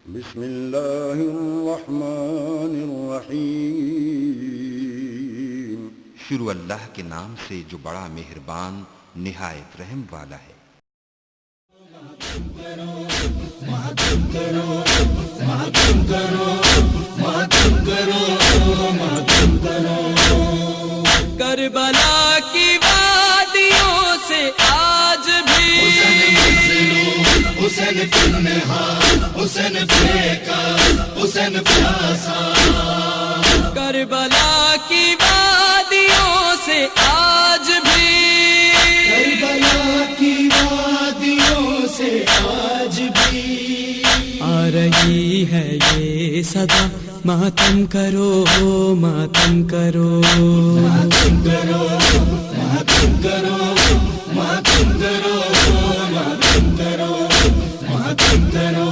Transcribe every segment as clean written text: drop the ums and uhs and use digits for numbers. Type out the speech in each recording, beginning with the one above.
बिस्मिल्लाहिर्रहमानिर्रहीम। शुरू अल्लाह के नाम से जो बड़ा मेहरबान निहायत रहम वाला है। करबला की वादियों से आज भी हुसैन हुसैन फेंका हुसैन प्यासा। करबला की वादियों से आज भी करबला की वादियों से आज भी आ रही है ये सदा, मातम करो मातम करो मातम करो मातम करो मातम करो मातम करो मातम करो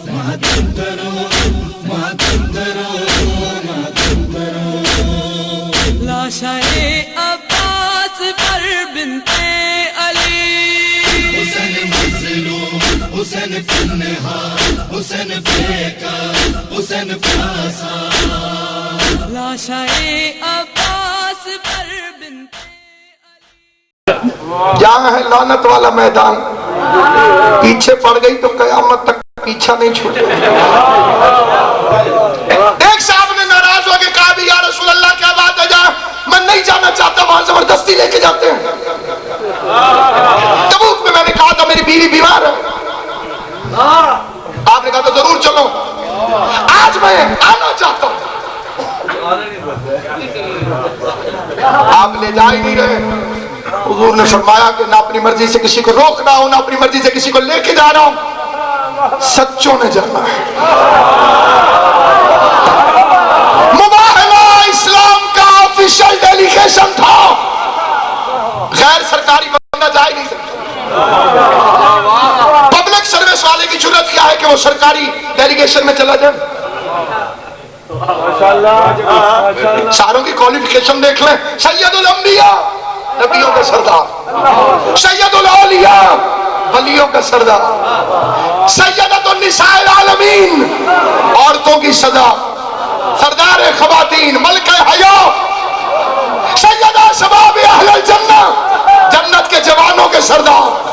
मातम करो मातम करो मातम करो। लाशाए अब्बास पर बिनते अली हुसैन मज़लूम हुसैन फिन्हा हुसैन फेंका हुसैन प्यासा। लाशाए अब्बास पर बिनते जहाँ है लानत वाला मैदान, पीछे पड़ गई तो कयामत तक पीछा नहीं छूटेगा। एक साहब ने नाराज होकर कहा भी या रसूल अल्लाह क्या बात है, जहाँ मैं नहीं जाना चाहता वहां जबरदस्ती लेके जाते हैं। तबूक में मैंने कहा था मेरी बीवी बीमार है, आपने कहा तो जरूर चलो। आज मैं आना चाहता हूं, आप ले जा ही नहीं रहे। हुजूर ने फरमाया कि ना अपनी मर्जी से किसी को रोकना हो, ना अपनी मर्जी से किसी को लेके जा रहा हूं, सच्चों ने जाना है। मुबाहला इस्लाम का ऑफिशियल डेलीगेशन था, गैर सरकारी बंदा जा ही नहीं सकता। पब्लिक सर्विस वाले की जरूरत क्या है कि वो सरकारी डेलीगेशन में चला जाए। सारों की क्वालिफिकेशन देख लें। सैयदुल अंबिया नबियों का सरदार, सैयदुल औलिया वलियों का सरदार, सैयदतुन निसाइल आलमीन औरतों की सदा, सरदार खवातीन मलके हया, सैयदा शबाब अहलुल जन्नह जन्नत के जवानों के सरदार।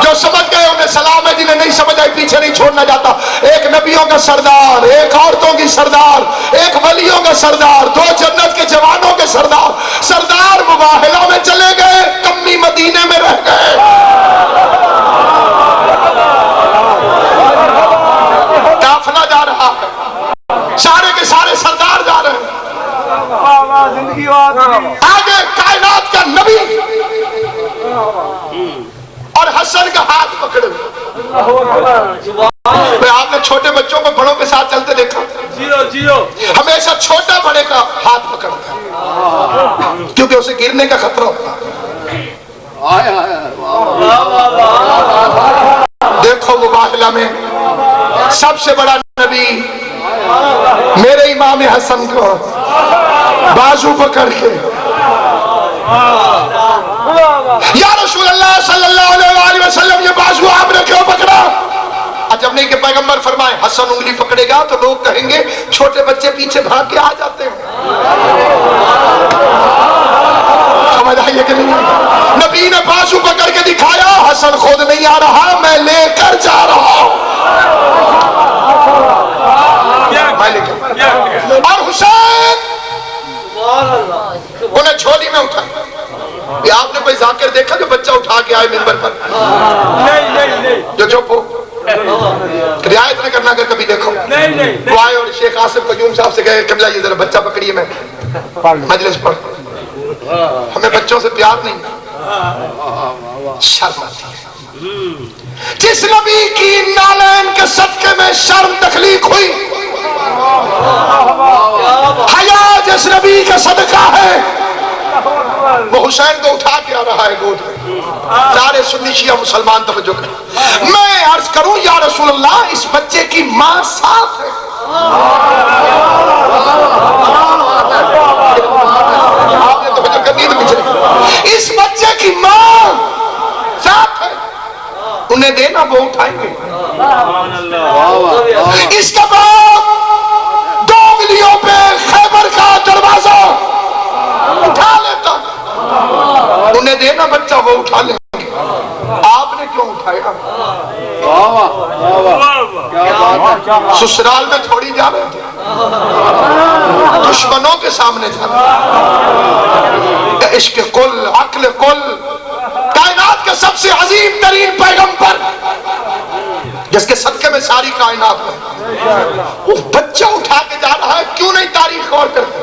जो समझ गए उन्हें सलाम है, जिन्हें नहीं समझ आई पीछे नहीं छोड़ना चाहता। एक नबियों का सरदार, एक औरतों की सरदार, एक वलियों का सरदार, दो जन्नत के जवानों के सरदार। सरदार मुबाहला में चले गए, कम्मी मदीने में रह गए। काफिला जा रहा है, सारे के सारे सरदार जा रहे हैं। आगे कायनात का नबी और हसन का हाथ पकड़े। आपने छोटे बच्चों को बड़ों के साथ चलते देखा? हमेशा छोटा बड़े का हाथ पकड़ता है, क्योंकि उसे गिरने का खतरा होता है। देखो मुबाहला में सबसे बड़ा नबी मेरे इमाम हसन को बाजू पकड़ के या रसूल अल्लाह सल्लल्लाहु अलैहि वसल्लम ये बाजू आपने क्यों पकड़ा? जब नहीं कि पैगंबर फरमाए हसन उंगली पकड़ेगा तो लोग कहेंगे छोटे बच्चे पीछे भाग के आ जाते हैं। समझ आइए कि नहीं? नबी ने बाजू पकड़ के दिखाया, हसन खुद नहीं आ रहा, मैं लेकर जा रहा हूं। और हुसैन उन्हें झोली में उठा। आपने कोई जाकिर देखा जो बच्चा उठा के आए मिंबर पर? नहीं। जो चुप हो, रियायत न करना अगर कभी देखो। वो आए और शेख आसिफ कयूम साहब से कहे कमला ये जरा बच्चा पकड़िए, मैं मजलिस पर। हमें बच्चों से प्यार नहीं, शर्म आती है। जिस नबी की नालैन के सदके में शर्म तखलीक हुई, हया जिस नबी का सदका है, वो हुसैन को उठा के आ रहा है गोद में। सारे सुन्नी शिया मुसलमान तवज्जो करें। मैं अर्ज करूं या रसूल अल्लाह इस बच्चे की मां साथ है। आपने तवज्जो करनी तो पीछे। इस बच्चे की मां साथ है, उन्हें देना वो उठाएंगे। वो उठा लेंगे, आपने क्यों उठाया? ससुराल में थोड़ी जा रहे थे, दुश्मनों के सामने जा रहे। इश्क कुल, अक्ल कुल, कायनात के सबसे अजीम तरीन पैगंबर जिसके सदके में सारी कायनात है, वो बच्चा उठा के जा रहा है। क्यों नहीं तारीख गौर करते?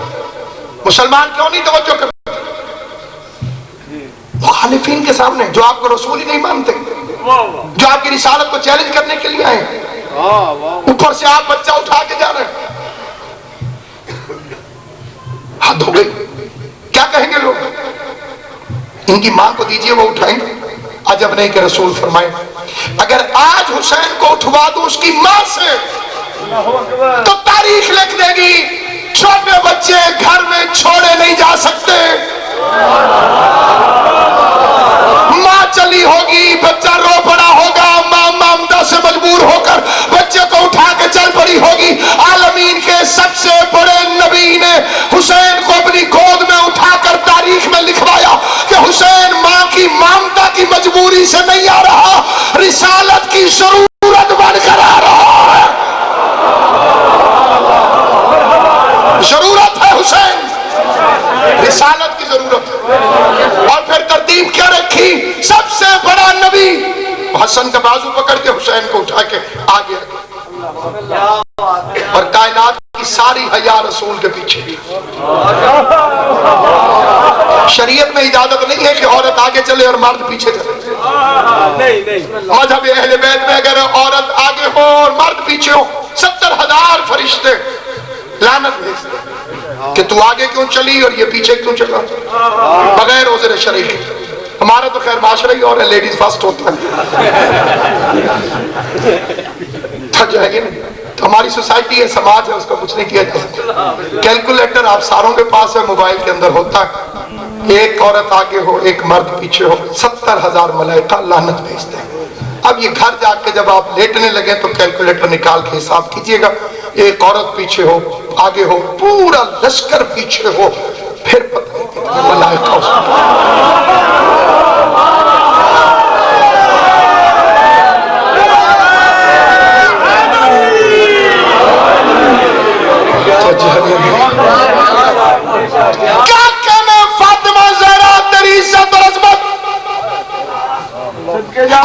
मुसलमान क्यों नहीं तवज्जो करते? मुखालिफीन के सामने जो आपको रसूल ही नहीं मानते, जो आपकी रिसालत को चैलेंज करने के लिए आए, ऊपर से आप बच्चा उठा के जा रहे हैं। हद हो गई। क्या कहेंगे लोग? इनकी मां को दीजिए, वो उठाएंगे। अजब नहीं कि रसूल फरमाए, अगर आज हुसैन को उठवा दूं उसकी मां से तो तारीख लिख देगी, छोटे बच्चे घर में छोड़े नहीं जा सकते। मां चली होगी, बच्चा रो पड़ा होगा, मां ममता से मजबूर होकर बच्चे को उठा के चल पड़ी होगी। आलमीन के सबसे बड़े नबी ने हुसैन को अपनी गोद में उठाकर तारीख में लिखवाया कि हुसैन मां की ममता की मजबूरी से नहीं आ रहा, रिसालत की जरूरत बनकर आ रहा है। जरूरत है हुसैन, रिसालत की जरूरत है। और फिर तरतीब क्या रखी? सबसे बड़ा नबी हसन का बाजू पकड़ के हुसैन को उठा के आगे और कायनात की सारी हया रसूल के पीछे। शरीयत में इजाजत नहीं है कि औरत आगे चले और मर्द पीछे चले। मजहब अहले बैत में अगर औरत आगे हो और मर्द पीछे हो, 70,000 फरिश्ते लानत भेजते कि तू आगे क्यों चली और ये पीछे क्यों चला, बगैर उज़्र शरई। हमारा तो खैर माशरा ही और लेडीज फर्स्ट होता है। जो है तो हमारी सोसाइटी है, समाज है, उसका कुछ नहीं किया जा सकता। कैलकुलेटर आप सारों के पास है, मोबाइल के अंदर होता है। एक औरत आगे हो, एक मर्द पीछे हो, 70,000 मलाइका लानत भेजते हैं। अब ये घर जाके जब आप लेटने लगे तो कैलकुलेटर निकाल के हिसाब कीजिएगा। एक औरत पीछे हो, आगे हो, पूरा लश्कर पीछे हो, फिर पता नहीं कितने मलाइका। क्या कहना फातिमा ज़हरा, तेरी इज्जत और अज़मत,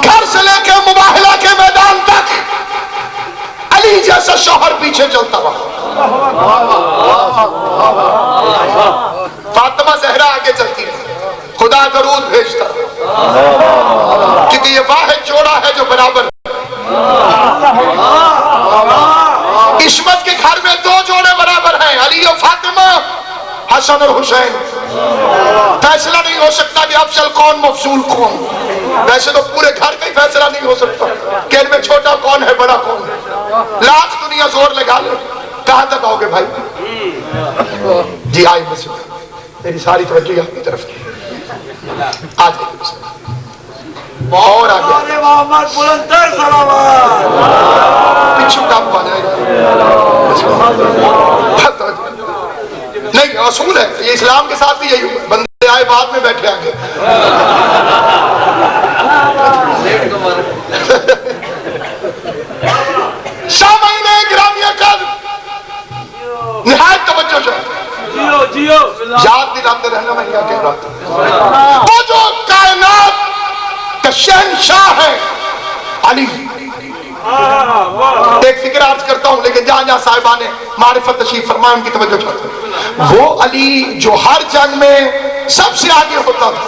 घर से लेकर मुबाहला के मैदान तक अली जैसा शौहर पीछे चलता रहा। फातिमा ज़हरा आगे चलती रही, खुदा दरूद भेजता, क्योंकि ये वाहिद जोड़ा है जो बराबर। इस्मत के घर में 2 जोड़े बराबर हैं, अली और फातिमा, हसन और हुसैन। फैसला नहीं हो सकता कि अफजल कौन मफजूल कौन। वैसे तो पूरे घर का ही फैसला नहीं हो सकता कि इनमें छोटा कौन है बड़ा कौन है। लाख दुनिया जोर लगा ले, कहां तक आओगे भाई? जी आई बस, मेरी सारी तवज्जो आपकी तरफ की। आ जाइए और आगे पिछू काम पा जाएगा। नहीं, असूल है ये, इस्लाम के साथ भी यही हुआ। बंदे आए बाद में बैठे आगे। सामईने गिरामी कद निहायत तवज्जो से याद दिलाते रहना मैं क्या कह रहा था। वो जो कायनात का शहंशाह है अली। एक फिक्र अर्ज करता हूं, लेकिन जहां जहां साहिबा ने मारिफत तशरीफ फरमाया उनकी तवज्जो चाहता हूं। वो अली जो हर जंग में सबसे आगे होता था,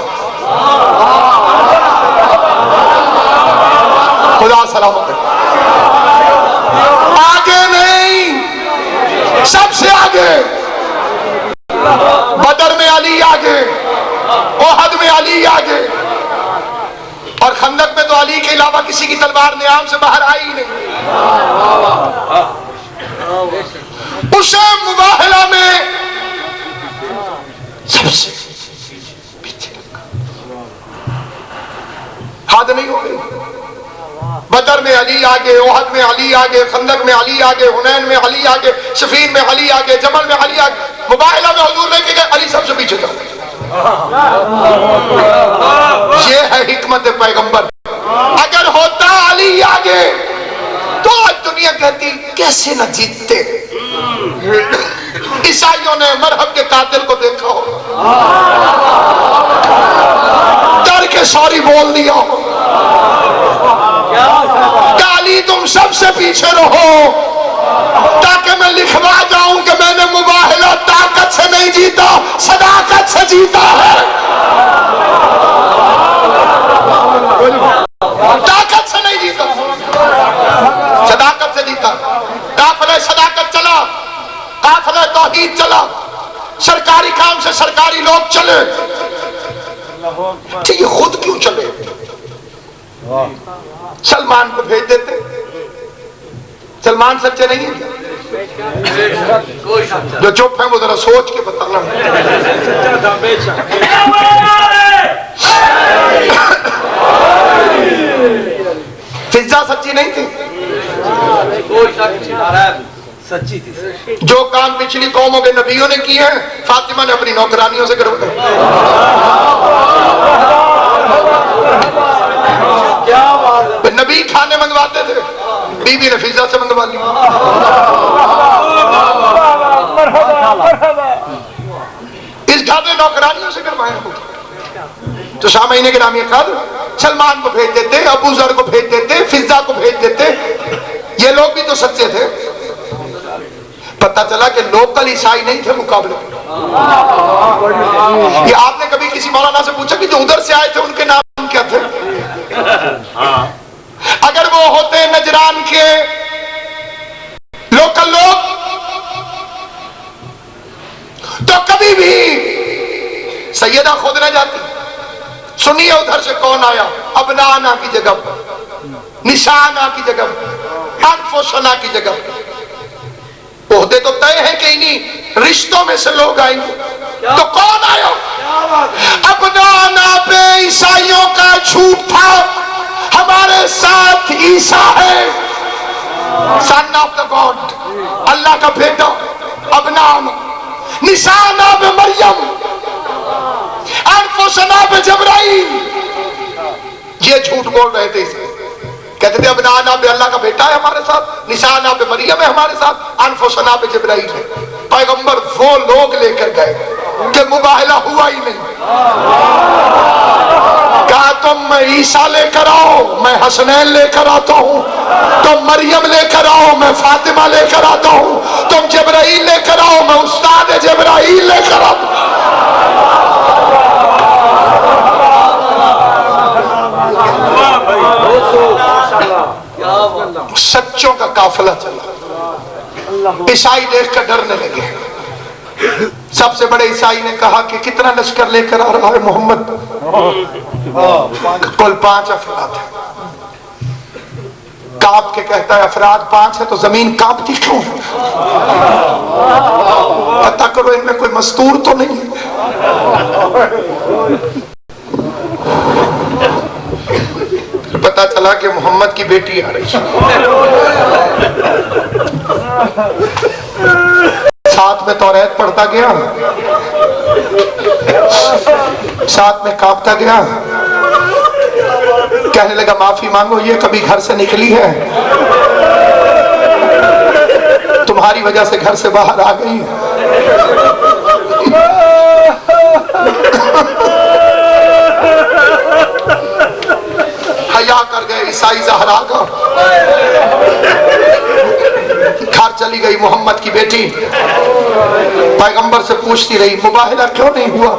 खुदा सलामत है, आगे नहीं, सबसे आगे। बदर में अली आगे, ओहद में अली आगे, और खंदक में तो अली के अलावा किसी की तलवार नियाम से बाहर आई नहीं। उसे मुबाहला में सबसे पीछे हद नहीं हो गई। बदर में अली आगे, ओहद में अली आगे, खंदक में अली आगे, हुनैन में अली आगे, सफीन में अली आगे, जमल में अली आगे। मुबाहला में हुजूर लेके गए, अली सबसे पीछे था। ये है हिकमत पैगंबर। अगर होता अली आगे तो आज दुनिया कहती कैसे न जीतते। ईसाइयों ने मरहब के कातिल को देखा हो, डर के सॉरी बोल दिया, अली तुम सबसे पीछे रहो ताकि मैं लिखवा जाऊं कि मैंने मुबाहिला ताकत से नहीं जीता, सदाकत से जीता है। ताकत से नहीं जीता, सदाकत से जीता। काफिला सदाकत चला, काफिला तौहीद चला, सरकारी काम से सरकारी लोग चले। ठीक है, खुद क्यों चले? सलमान को भेज देते। सलमान सच्चे नहीं है? जो चुप है वो जरा सोच के बताना। फिजा सच्ची नहीं थी? सच्ची थी। जो काम पिछली कौमों के नबियों ने किए हैं फातिमा ने अपनी नौकरानियों से करवाए। नबी खाने मंगवाते थे, बीबी ने फिजा से मंगवा ली। इस घर ने नौकरानियों से करवाया। तो सामईने के नाम ये कद सलमान को भेज देते, अबू जर को भेज देते, फिजा को भेज देते। ये लोग भी तो सच्चे थे। पता चला कि लोकल ईसाई नहीं थे मुकाबले। ये आपने कभी किसी मौलाना से पूछा कि जो उधर से आए थे उनके नाम क्या थे? अगर वो होते नजरान के लोकल लोग तो कभी भी सैयदा खुद न जाती। सुनिए उधर से कौन आया, अबनाना की जगह, निशाना की जगह, अनफुसना की जगह। ओहदे तो तय है कि इन्हीं रिश्तों में से लोग आएंगे। तो कौन आया? अबनाना पे ईसाइयों का झूठ था, हमारे साथ ईसा है, सन ऑफ द गॉड, अल्लाह का बेटा। अबनाना, निशाना पे मरियम, अनफुसना पे जबराइल। ये झूठ बोल रहे थे। कहते थे अबनाना पे अल्लाह का बेटा है हमारे साथ, निशाना पे मरियम है हमारे साथ, अनफुसना पे जबराइल है। पैगंबर वो लोग लेकर गए कि मुबाहिला हुआ ही नहीं। कहा तुम ईसा लेकर आओ, मैं हसनैन लेकर आता हूँ। तुम मरियम लेकर आओ, मैं फातिमा लेकर आता हूँ। तुम जबराइल लेकर आओ, मैं उस्ताद जबराइल लेकर आता हूँ। सच्चों का काफिला चला। ईसाई देखकर डरने लगे। सबसे बड़े ईसाई ने कहा कि कितना लश्कर लेकर आ रहा है मोहम्मद? कुल 5 अफराद है। कांप के कहता है अफराद 5 है तो जमीन कांपती क्यों? पता करो इनमें कोई मस्तूर तो नहीं है। पता चला कि मोहम्मद की बेटी आ रही है। साथ में तौरात पढ़ता गया, साथ में कांपता गया। कहने लगा माफी मांगो, ये कभी घर से निकली है, तुम्हारी वजह से घर से बाहर आ गई। हया कर गए ईसाई ज़हरा का। घर चली गई मोहम्मद की बेटी। पैगंबर से पूछती रही मुबाहिला क्यों नहीं हुआ?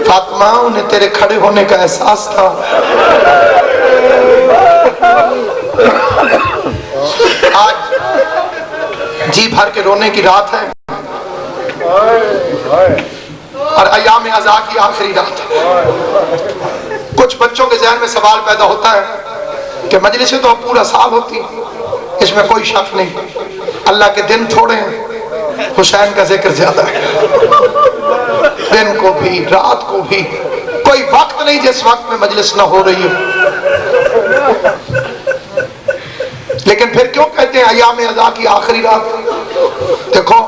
फातिमा, उन्हें तेरे खड़े होने का एहसास था। आज जी भर के रोने की रात है और अय्याम अज़ा की आखिरी रात है। कुछ बच्चों के ज़हन में सवाल पैदा होता है कि मजलिसें तो पूरा साल होती हैं, इसमें कोई शक नहीं। अल्लाह के दिन थोड़े हैं, हुसैन का जिक्र ज्यादा है। दिन को भी रात को भी कोई वक्त नहीं जिस वक्त में मजलिस ना हो रही हो। लेकिन फिर क्यों कहते हैं अय्याम अज़ा की आखिरी रात? देखो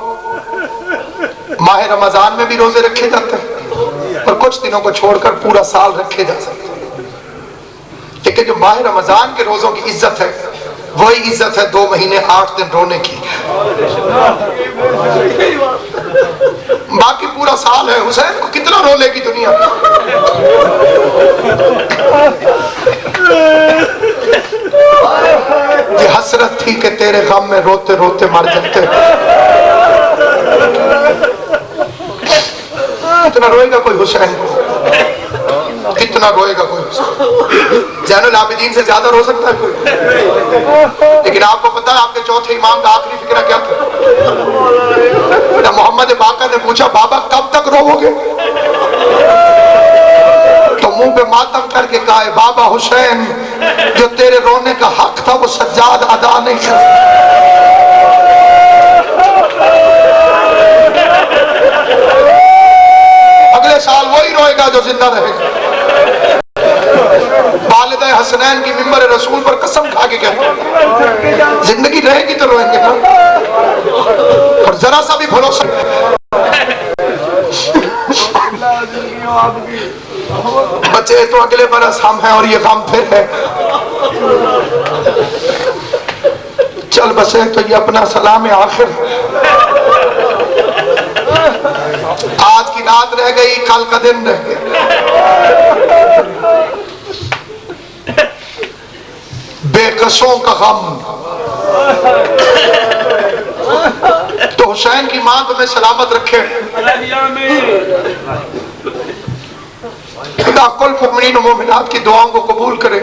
माह रमजान में भी रोजे रखे जाते हैं, और कुछ दिनों को छोड़कर पूरा साल रखे जा सकते हैं। लेकिन जो माह रमजान के रोजों की इज्जत है वही इज्जत है 2 महीने 8 दिन रोने की। बाकी पूरा साल है, हुसैन को कितना रो लेगी दुनिया। ये हसरत थी कि तेरे गम में रोते रोते मर जाते। कितना रोएगा कोई हुसैन को, कितना रोएगा कोई हुसैन। ज़ैनुल आबिदीन से ज्यादा रो सकता है कोई। लेकिन आपको पता है आपके चौथे इमाम का आखिरी फिक्रा क्या था? मोहम्मद बाकर ने पूछा बाबा कब तक रोओगे? तो मुंह पे मातम करके कहा बाबा हुसैन जो तेरे रोने का हक था वो सज्जाद अदा नहीं कर। अगले साल वही रोएगा जो जिंदा रहेगा। वालिदा हसनैन की मिंबर रसूल पर कसम खा के कहते जिंदगी रहेगी तो रोएंगे ना। और जरा सा भी भरोसा बचे तो अगले बरस हम हैं और ये गम फिर है। चल बसे तो ये अपना सलाम आखिर। आज की रात रह गई, कल का दिन रह गया। बेकसों का गम। तो हुसैन की मां तुम्हें सलामत रखे। खुदा कुल मुमिनीन और मोमिनात की दुआओं को कबूल करे।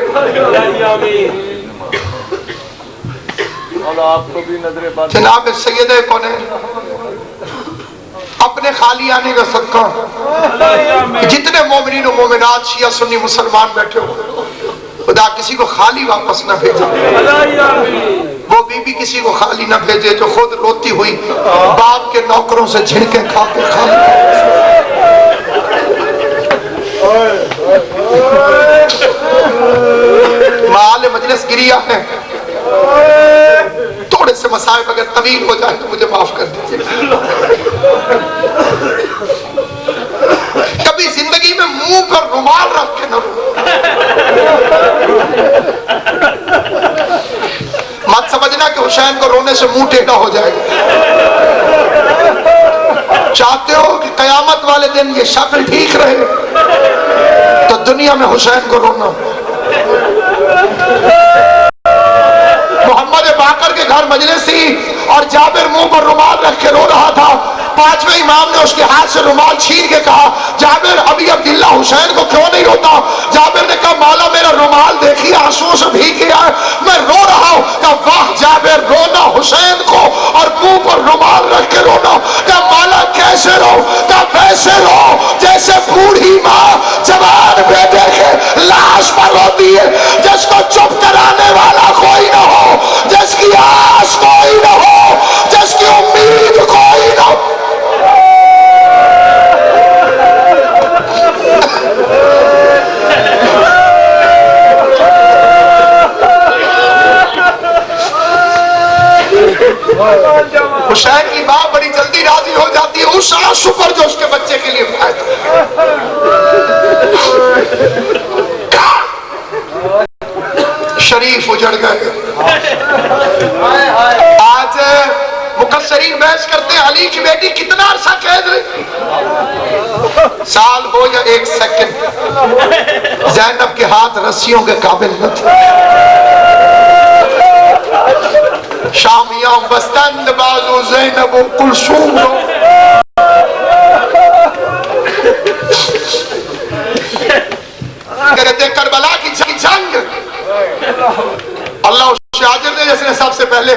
जनाब सैयद कौनैन अपने खाली आने का सदका जितने मोमिनीन और मोमिनात शिया सुन्नी मुसलमान बैठे हो खुदा किसी को खाली वापस न भेजे। वो बीबी किसी को खाली न भेजे जो खुद रोती हुई बाप के नौकरों से झिड़के खा के खाली। माल मजलिस गिरिया है, थोड़े से मसाइब अगर तवील हो जाए तो मुझे माफ कर दीजिए। कभी जिंदगी में मुंह पर रुमाल रख के न रो। मत समझना कि हुसैन को रोने से मुंह टेढ़ा हो जाएगा। चाहते हो कि कयामत वाले दिन ये शक्ल ठीक रहे तो दुनिया में हुसैन को रोना। मोहम्मद बाकर के घर मजलिस थी और जाबिर मुंह पर रुमाल रख के रो रहा था। पांचवें इमाम ने उसके हाथ से रुमाल छीन के कहा जाबिर अभी अब्दुल्ला हुसैन को क्यों नहीं रोता? जाबिर ने कहा मौला मेरा रुमाल देखिए आंसुओं से भीग गया है, मैं रो रहा हूं। कहा वाह जाबिर रोना हुसैन को और मुंह पर रुमाल रख के रोना। कहा मौला कैसे रो? कहा वैसे रो जैसे बूढ़ी माँ जवान बेटे के लाश पर रोती है, जिसको चुप कराने वाला कोई ना हो, जिसकी आस कोई ना हो, जिसकी उम्मीद कोई ना हो। हुसैन की मां बड़ी जल्दी राजी हो जाती है उस आंसू पर जो उसके बच्चे के लिए बहाया था। शरीफ उजड़ गए। आज मुकस्सरीन बहस करते हैं अली की बेटी कितना अरसा कैद रही, साल हो या 1 सेकंड। ज़ैनब के हाथ रस्सियों के काबिल न थे। शामिया बस्तंद बाजू ज़ैनब कुलसूम। कहते करबला की जंग अल्लाह उससे आजिर ने जिसने सबसे पहले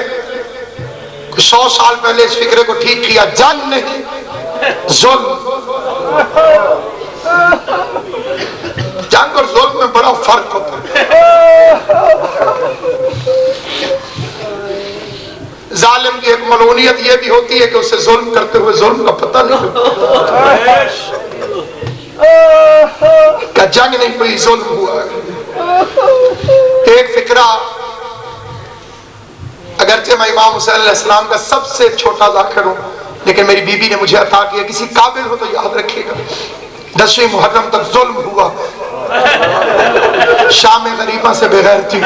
100 साल पहले इस फिक्रे को ठीक किया। जंग नहीं जुल्म। जंग और जुल्म में बड़ा फर्क होता है। जालिम की एक मलूनियत यह भी होती है कि उसे जुल्म करते हुए जुल्म का पता नहीं क्या जंग नहीं हुई जुल्म हुआ। एक फिक्रा अगरचे मैं इमाम हुसैन अलैहिस्सलाम का सबसे छोटा ज़ाकिर हूं लेकिन मेरी बीबी ने मुझे अता किया, किसी काबिल हो तो याद रखिएगा। 10वीं मुहर्रम तक जुल्म हुआ, शाम गरीबा से बगैर थी।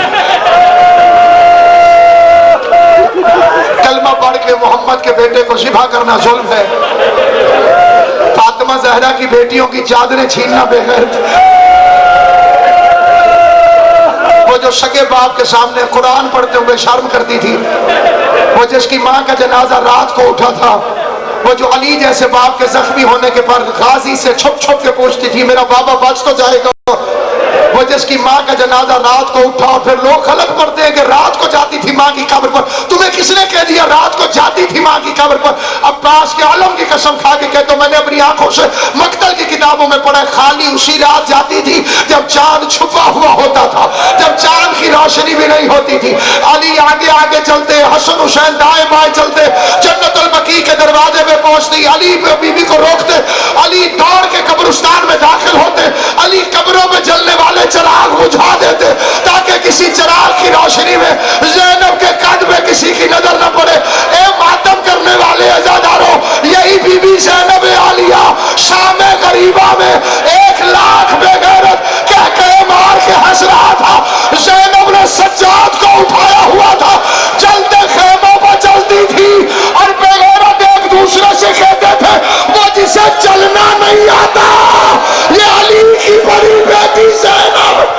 कलमा पढ़ के मोहम्मद के बेटे को ज़िबा करना जुल्म है। फातिमा ज़हरा की बेटियों की चादरें छीनना बगैर थी। वो जो सगे बाप के सामने कुरान पढ़ते हुए शर्म करती थी, वो जिसकी माँ का जनाजा रात को उठा था, वो जो अली जैसे बाप के जख्मी होने के पर गाजी से छुप छुप के पूछती थी मेरा बाबा बच तो जाएगा, वो जिसकी माँ का जनाजा रात को उठा और फिर लोग गलत पढ़ते हैं कि रात को जाती थी माँ की कब्र पर। तुम्हें किसने कह दिया रात को जाती थी माँ की कब्र पर? अब्बास के आलम की कसम खा के कहता हूं, मैंने अपनी आंखों से मक्तल की किताबों में पढ़ा, खाली उसी रात जाती थी जब चांद छुपा हुआ होता था, जब चांद की रोशनी भी नहीं होती थी। अली आगे आगे चलते, हसन हुसैन दाएं बाएं चलते, जन्नतुल बकी के दरवाजे पे पहुंचती, अली बीबी को रोकते, अली दौड़ के कब्रिस्तान में दाखिल होते, अली कब्रों में जलने वाले चिराग बुझा देते ताकि किसी चिराग की रोशनी में ज़ैनब के कद में किसी की नजर न पड़े। ए मातम करने वाले अज़ादारों, यही बीबी ज़ैनब आलिया शाम गरीबा में 1 लाख बेगैरत कह के मार के हंस रहा था। ज़ैनब ने सज्जाद को उठाया हुआ था, चलते खेमों पर चलती थी और बेगैरत एक दूसरे से कहते थे वो जिसे चलना नहीं आता ये अली की बड़ी बेटी ज़ैनब।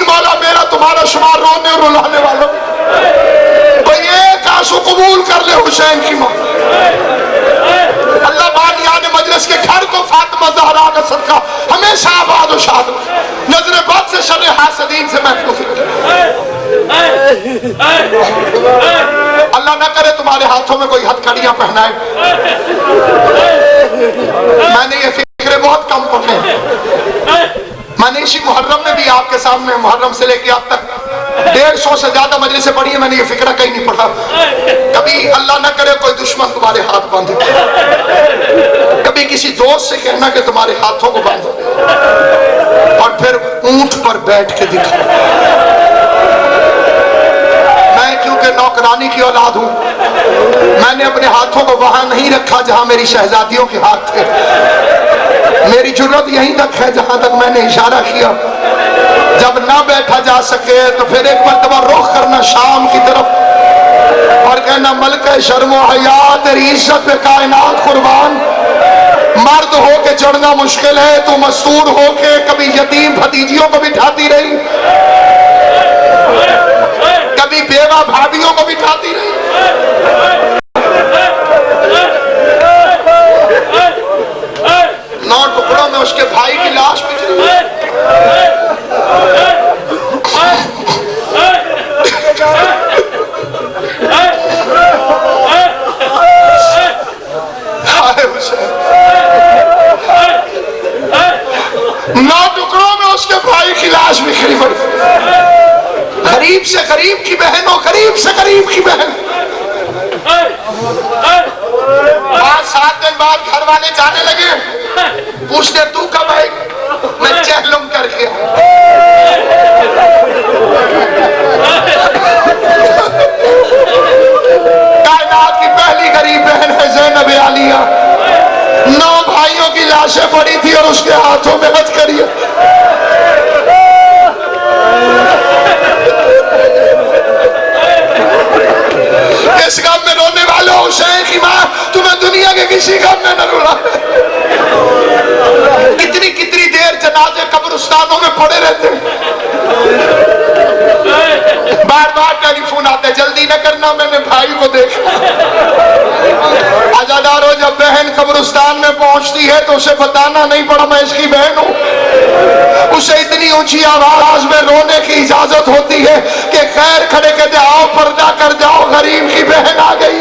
मौला मेरा तुम्हारा शुमार रोने और रुलाने वालों, भाई एक आंसू कबूल कर ले हुसैन की मौत। अल्लाह बानियान मजलिस के घर को फातिमा ज़हरा का सदका हमेशा आबाद और शाद, नजर बद से शर्र हासदीन से महफूज रखे। अल्लाह ना करे तुम्हारे हाथों में कोई हथकड़ियां पहनाए। मैंने ये फिक्रे बहुत कम पढ़े, मैंने इसी मुहर्रम में भी आपके सामने मुहर्रम से लेके अब तक 150 से ज्यादा मजलिसें पढ़ी है, मैंने ये फिक्रा कहीं नहीं पढ़ा। कभी अल्लाह ना करे कोई दुश्मन तुम्हारे हाथ बांधे, कभी किसी दोस्त से कहना कि तुम्हारे हाथों को बांधो और फिर ऊंट पर बैठ के दिखा। मैं क्योंकि नौकरानी की औलाद हूं, मैंने अपने हाथों को वहां नहीं रखा जहां मेरी शहजादियों के हाथ थे। मेरी जुर्रत यहीं तक है जहां तक मैंने इशारा किया। जब ना बैठा जा सके तो फिर एक मरतबा रुख करना शाम की तरफ और कहना मलका शर्मो हया तेरी इज्जत पे कायनात कुर्बान। मर्द हो के चढ़ना मुश्किल है, तू मस्तूर हो के कभी यतीम भतीजियों को बिठाती रही, कभी बेवा भाभियों को बिठाती रही। नौ टुकड़ों में उसके भाई की लाश बिखरी। नौ टुकड़ों में उसके भाई की लाश बिखरी पड़ी। गरीब से गरीब की बहन हो, गरीब से गरीब की बहन। 5-7 दिन बाद घर वाले जाने लगे, पूछने तू कब आई? मैं चहलुम करके कायनात की पहली गरीब बहन है ज़ैनब आलिया। 9 भाइयों की लाशें पड़ी थी और उसके हाथों में हथ करिए। इस गम में रोने वालों, हुसैन की मां तुम्हें दुनिया के किसी गम में न रुला। कितनी कितनी देर जनाजे कब्रिस्तानों में पड़े रहते, बार बार टेलीफोन आते, जल्दी न करना मैंने भाई को देखा। आजादारों, जब बहन कब्रिस्तान में पहुंचती है तो उसे बताना नहीं पड़ा मैं इसकी बहन हूं। उसे इतनी ऊंची आवाज में रोने की इजाजत होती है कि खैर खड़े कहते आओ पर्दा कर जाओ, गरीब की बहन आ गई।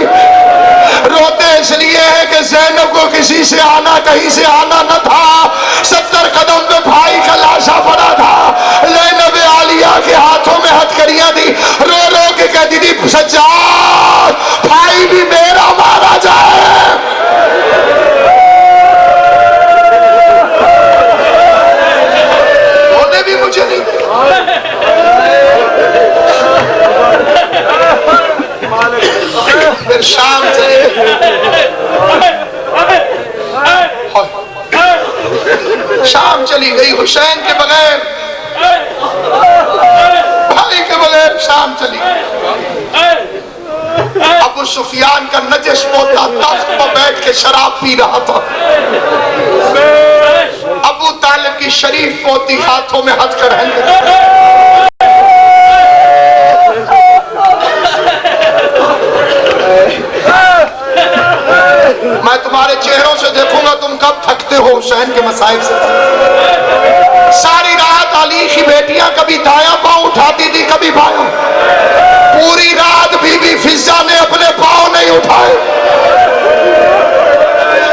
रोते इसलिए है कि ज़ैनब को किसी से आना कहीं से आना न था। 70 कदम पे भाई का लाशा पड़ा था। ज़ैनब आलिया के हाथों में हथकड़ियां दी, रो रो के कहती थी सज्जाद भाई भी मेरा मारा जाए। शाम चले शाम चली गई हुसैन के बगैर, भाई के बगैर शाम चली। अबू सुफियान का नजश पोता तख्त पर बैठ के शराब पी रहा था। अबू तालिब की शरीफ पोती हाथों में हथकड़ियां लिए। मैं तुम्हारे चेहरों से देखूंगा तुम कब थकते हो हुसैन के मसाइब से। सारी रात अली की बेटियां कभी दायां पांव उठाती थी कभी बायां, पूरी रात बीबी फिजा ने अपने पांव नहीं उठाए।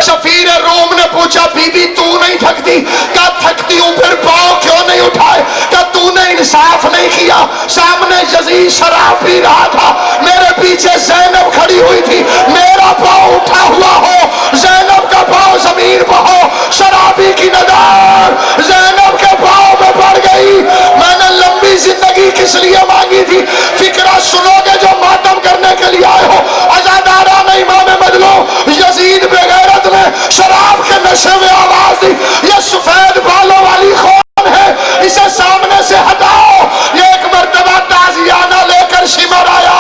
सफीर रोम ने पूछा बीबी तू नहीं थकती? क्या थकती हूं, फिर पांव क्यों नहीं उठाए? क्या तूने इंसाफ नहीं किया? सामने यजीद शराब पी रहा था, मेरे पीछे ज़ैनब खड़ी हुई थी, मेरा पांव उठा हुआ हो, ज़ैनब का पांव जमीन पर हो, शराबी की नजर ज़ैनब के पांव में पड़ गई। मैंने लंबी जिंदगी किस लिए मांगी थी? फिक्रा सुनोगे जो मातम करने के लिए आए हो। अजादारा ने इमाम बदलो, यजीद बेगैरत ने शराब के नशे में आवाज दी, ये सफेद बालों वाली कौन है? इसे सामने से हटाओ। ये एक मर्तबा ताजियाना लेकर शिमर आया,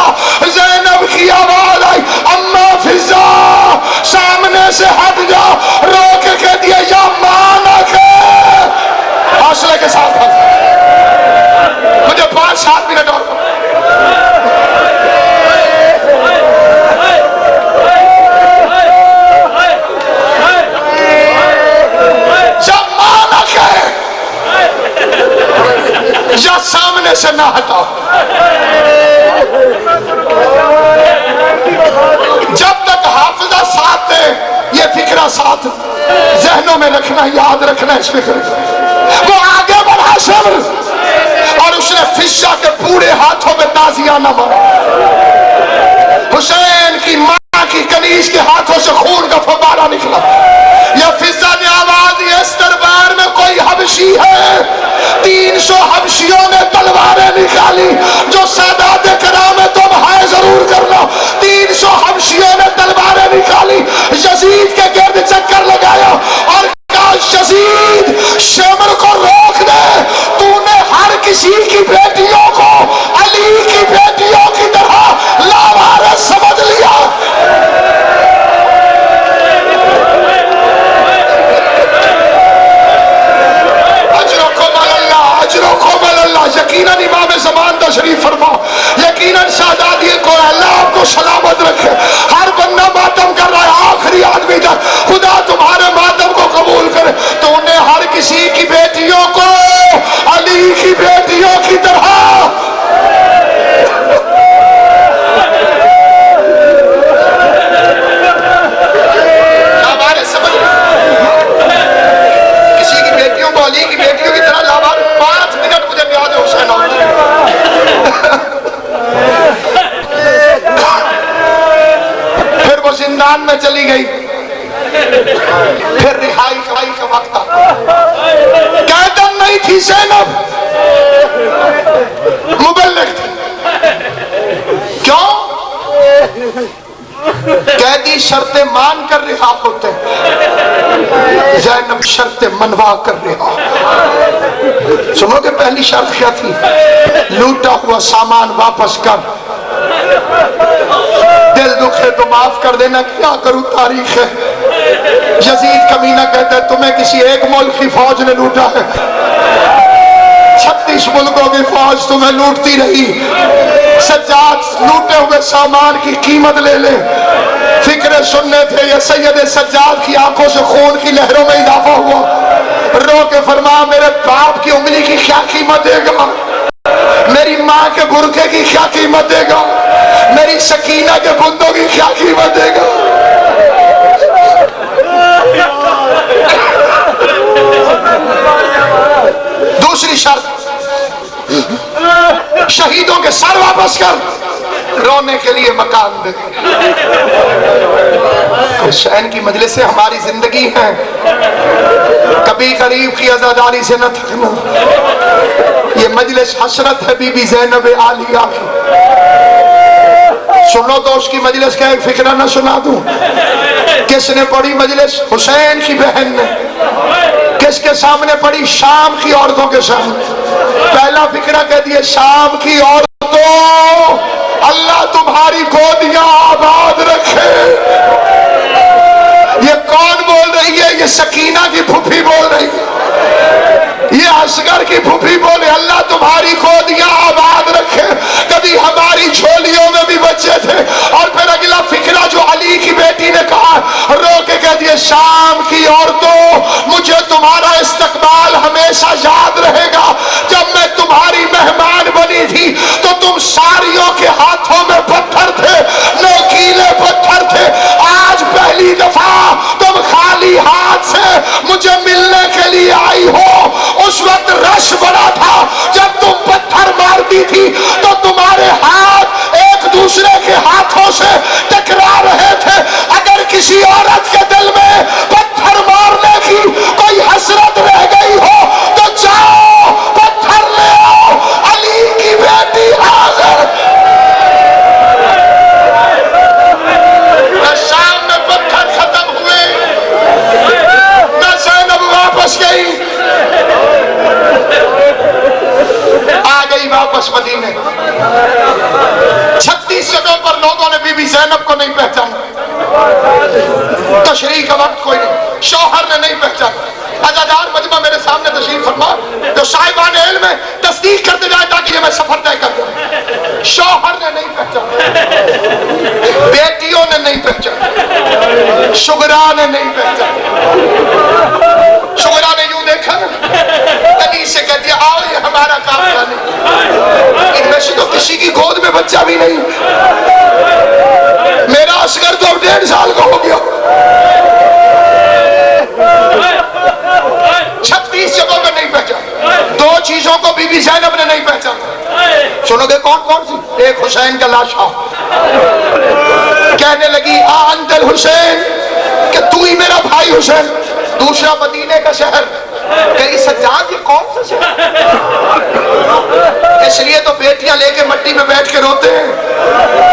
ज़ैनब की आवाज आई अम्मा फिजा सामने से हट जा। रोक के दिया या माना के हौसले के साथ मुझे 5-7 मिनट और या सामने से ना हटाओ। जब तक हाफिजा साथ है, ये फिक्रा साथ जहनों में रखना, याद रखना इस फिक्र। वो आगे बढ़ा शब्र और उसने फिजा के पूरे हाथों में ताजियाना मारा। हुसैन की मां की कनीज के हाथों से खून का फव्वारा निकला। यह फिजा ने आवाज दी इस दरबार में कोई हबशी है? 300 हबशियों ने तलवारें निकाली, जो सादात कराम है तुम हाय जरूर कर लो। 300 हबशियों ने तलवारें निकाली, यजीद के गिर्द चक्कर लगाया और कहा यजीद शेमर को रोक दे। तूने हर किसी की बेटियों को अली की बेटियों की तरह लावारिस समझ लिया। यकीनन इमाम ज़मान तशरीफ फरमा, यकीनन शाहजादी को अल्लाह आपको सलामत रखे। हर बंदा मातम कर रहा है, आखिरी आदमी तक खुदा तुम्हारे मातम को कबूल करे। तूने हर किसी की बेटियों को अली की बेटियों की तरह हमारे समझ किसी की बेटियों को अली की बेटियों की तरह लावा। 5 मिनट मुझे याद है हुसैन फिर वो जिंदान में चली गई। फिर रिहाई का वक्त था, कैदन नहीं थी ज़ैनब, मुबल्लिग थी। क्यों? कैदी शर्तें मान कर रिहा होते हैं, ज़ैनब शर्तें मनवा कर रिहा। सुनोगे पहली शर्त क्या थी? लूटा हुआ सामान वापस कर, दिल दुखे तो माफ कर देना। क्या करूं तारीख है। यजीद कमीना कहता है तुम्हें किसी एक मुल्क की फौज ने लूटा है, 36 मुल्कों की फौज तुम्हें लूटती रही। सज्जाद लूटे हुए सामान की कीमत ले ले। फिक्रे सुनने थे ये सैयद सज्जाद की आंखों से खून की लहरों में इजाफा हुआ। रो के फरमा मेरे बाप की उंगली की क्या कीमत देगा, मेरी माँ के बुरके की क्या कीमत देगा, मेरी सकीना के बुंदों की क्या कीमत देगा। दूसरी शर्त, शहीदों के सर वापस कर, रोने के लिए मकान दे। हुसैन की मजलिस से हमारी जिंदगी है, कभी करीब की अज़ादारी से न थकना। ये मजलिस हसरत है बीबी ज़ैनब आलिया की। सुनो तो उसकी मजलिस का एक फिक्रा ना सुना दूं। किसने पढ़ी मजलिस? हुसैन की बहन ने। किसके सामने पढ़ी? शाम की औरतों के सामने। पहला फिक्रा कह दिए, शाम की औरतों, अल्लाह तुम्हारी गोदियां आबाद रखे। ये कौन बोल रही है? ये सकीना की फूफी बोल रही है, ये असगर की फूफी बोले, अल्लाह तुम्हारी गोदियां आबाद रखे। कभी हमारी झोलियों में भी बच्चे थे। और फिर अगला फिक्रा जो अली की बेटी ने कहा, रो के कह दिए, शाम की औरतों, मुझे तुम्हारा इस्तकबाल हमेशा याद रहेगा। जब मैं तुम्हारी मेहमान बनी थी तो तुम सारियों के हाथों में पत्थर थे, नोकीले पत्थर थे। आज पहली दफा तुम खाली हाथ से मुझे मिलने के लिए आई हो। उस वक्त रश बड़ा था, जब तुम पत्थर मारती थी तो तुम्हारे हाथ एक दूसरे के हाथों से टकरा रहे थे। अगर किसी औरत के दिल में पत्थर मारने की कोई हसरत रह गई हो तो जाओ पत्थर ले आओ, अली की बेटी हाजिर। न शाम में पत्थर खत्म हुए, न ज़ैनब वापस गई, आ गई वापस मदीने। 36 जगहों पर लोगों ने बीबी ज़ैनब को नहीं पहचाना। तशरीह का वक्त कोई नहीं, शौहर ने नहीं पहचाना। अजादार मजमा मेरे सामने तशरीफ फरमा, तो साहिबान इल्म में तस्दीक करते जाए ताकि ये मैं सफर तय कर दूं। शौहर ने नहीं पहचाना, बेटियों ने नहीं पहचाना, शुगरा ने नहीं पहचाना। शुगरा ने यूं देखा ना, कनी से कह दिया, आओ ये हमारा काफिला नहीं। इनमें से तो किसी की गोद में बच्चा भी नहीं। मेरा असगर तो अब 1.5 साल का हो गया। 36 जगहों में नहीं पहचाना। 2 चीजों को बीबी ज़ैनब ने नहीं पहचाना। सुनोगे कौन कौन सी? एक हुसैन का लाशा, कहने लगी, आ अंतल हुसैन, कि तू ही मेरा भाई हुसैन। दूसरा मदीने का शहर, कहीं सज्जाद ये कौन सा शहर? इसलिए तो बेटियां लेके मट्टी में बैठ के रोते हैं।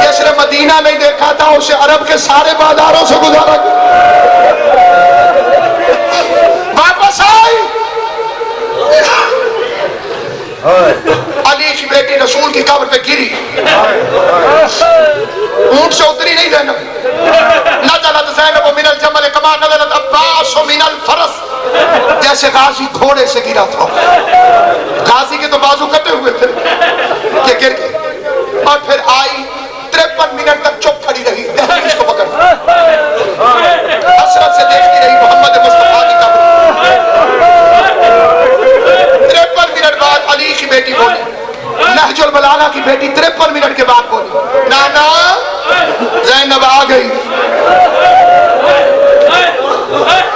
जिसने मदीना नहीं देखा था उसे अरब के सारे बाजारों से गुजारा। वापस आई, अली की बेटी रसूल की कब्र पे गिरी, ऊंट से उतरी नहीं ज़ैनब। नज़लत ज़ैनब मिनल जमल कमा नज़लत अब्बास मिनल फरस, जैसे गाजी घोड़े से गिरा था। गाजी के तो बाजू कटे हुए थे कि गिर गई। और फिर आई, 53 मिनट तक चुप खड़ी रही, इसको पकड़ हसरत से देखती रही मोहम्मद मुस्तफा की कब्र। 53 मिनट बाद अली की बेटी बोली, नहजुल बलागा की बेटी 53 मिनट के बाद बोली, नाना ज़ैनब आ गई।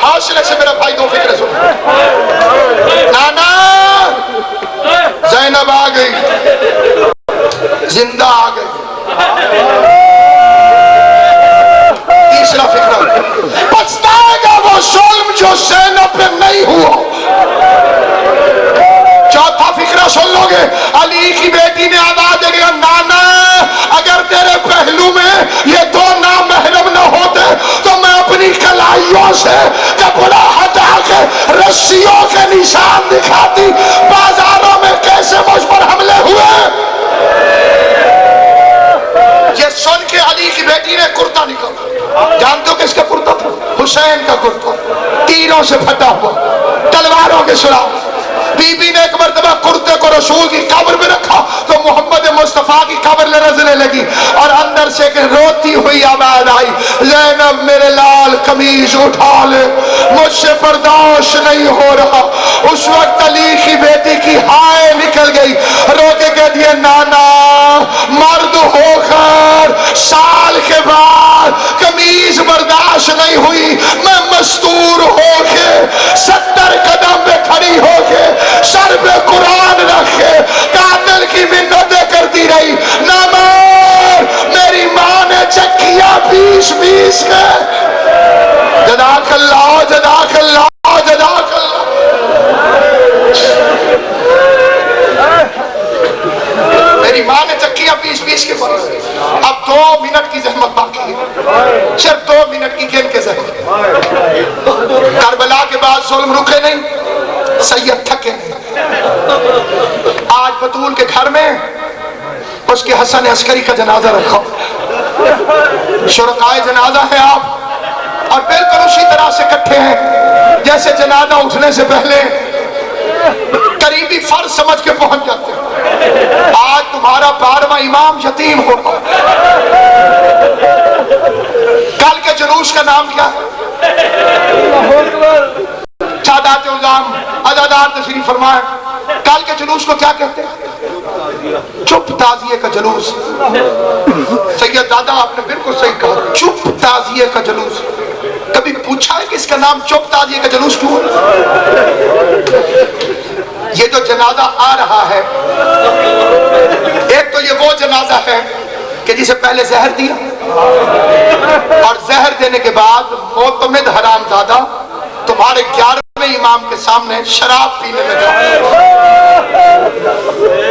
हौसले से मेरा भाई 2 फिक्र सुन। नाना ज़ैनब आ गई, जिंदा आ गई। तीसरा फिक्र, पछताएगा वो जुल्म जो ज़ैनब पे नहीं हुआ। चौथा फिक्रा सुन लोगे, अली की बेटी ने आवाज देगी, नाना अगर तेरे पहलू में ये 2 नामहरम न होते तो मैं अपनी कलाइयों से कपड़ा हटा के रस्सियों के निशान दिखाती। बाजारों में कैसे मुझ पर हमले हुए। ये सुन के अली की बेटी ने कुर्ता निकाला। जानते हो किसका कुर्ता था? हुसैन का कुर्ता, तीरों से फटा हुआ, तलवारों के सुराग। बीबी ने एक मरतबा कुर्ते को रसूल की कब्र में रखा तो मोहम्मद मुस्तफा की कब्र लरजने लगी और अंदर से एक रोती हुई आवाज आई, ज़ैनब मेरे लाल कमीज उठा ले, मुझसे बर्दाश्त नहीं हो रहा। उस वक्त अली की बेटी की हाय निकल गई, रो के कह दिया, नाना मर्द होकर साल के बाद कमीज बर्दाश्त नहीं हुई, मैं मस्तूर होके 70 कदम में खड़ी होके सर पे कुरान रखे कातिल की मिन्नतें करती रही। ना मार, मेरी माँ ने चक्कियां पीस के जज़ाकल्लाह जज़ाकल्लाह जज़ाकल्लाह। मेरी माँ ने चक्कियां पीस के पड़ी। अब 2 मिनट सिर्फ 2 मिनट की गेंद के जरिए। करबला के बाद जुल्म रुके नहीं, सैयद थके नहीं। आज बतूल के घर में उसके हसन अस्करी का जनाजा रखा, शुरकाए जनाजा है आप, और बिल्कुल उसी तरह से इकट्ठे हैं जैसे जनाजा उठने से पहले करीबी फर्ज समझ के पहुंच जाते हैं। आज तुम्हारा 12वां इमाम यतीम होगा। कल के जुलूस का नाम क्या है? सादात उज़्ज़ाम अज़ादार तशरीफ फरमाए। कल के जुलूस को क्या कहते हैं? चुप ताजिए का जुलूस। सैयद दादा आपने बिल्कुल सही कहा, चुप ताजिए का जुलूस। कभी पूछा है कि इसका नाम चुप ताजिए का जुलूस क्यों है? ये जो जनाजा आ रहा है, एक तो ये वो जनाजा है कि जिसे पहले जहर दिया और जहर देने के बाद मोतमिद हरामजादा तुम्हारे 11वें इमाम के सामने शराब पीने लगा,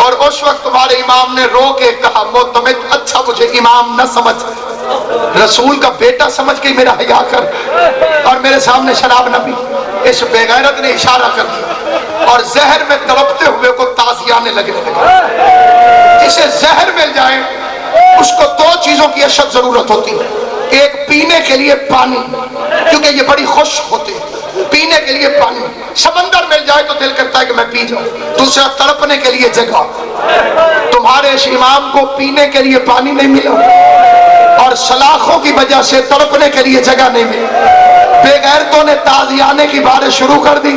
और उस वक्त तुम्हारे इमाम ने रो के कहा, मोतमिद अच्छा मुझे इमाम न समझ, रसूल का बेटा समझ के मेरा हया कर और मेरे सामने शराब न पी। इस बेगैरत ने इशारा कर दिया और जहर में तड़पते हुए को ताज़ियाने लगने लगा। जिसे जहर मिल जाए उसको 2 चीजों की अशद जरूरत होती है। एक, पीने के लिए पानी, क्योंकि ये बड़ी खुश्क होते हैं, पीने के लिए पानी। समंदर मिल जाए तो दिल करता है कि मैं पी जाऊं। दूसरा, तड़पने के लिए जगह। तुम्हारे इस इमाम को पीने के लिए पानी नहीं मिला और सलाखों की वजह से तड़पने के लिए जगह नहीं मिली। बेगैरतों ने ताज़ियाने की बारिश शुरू कर दी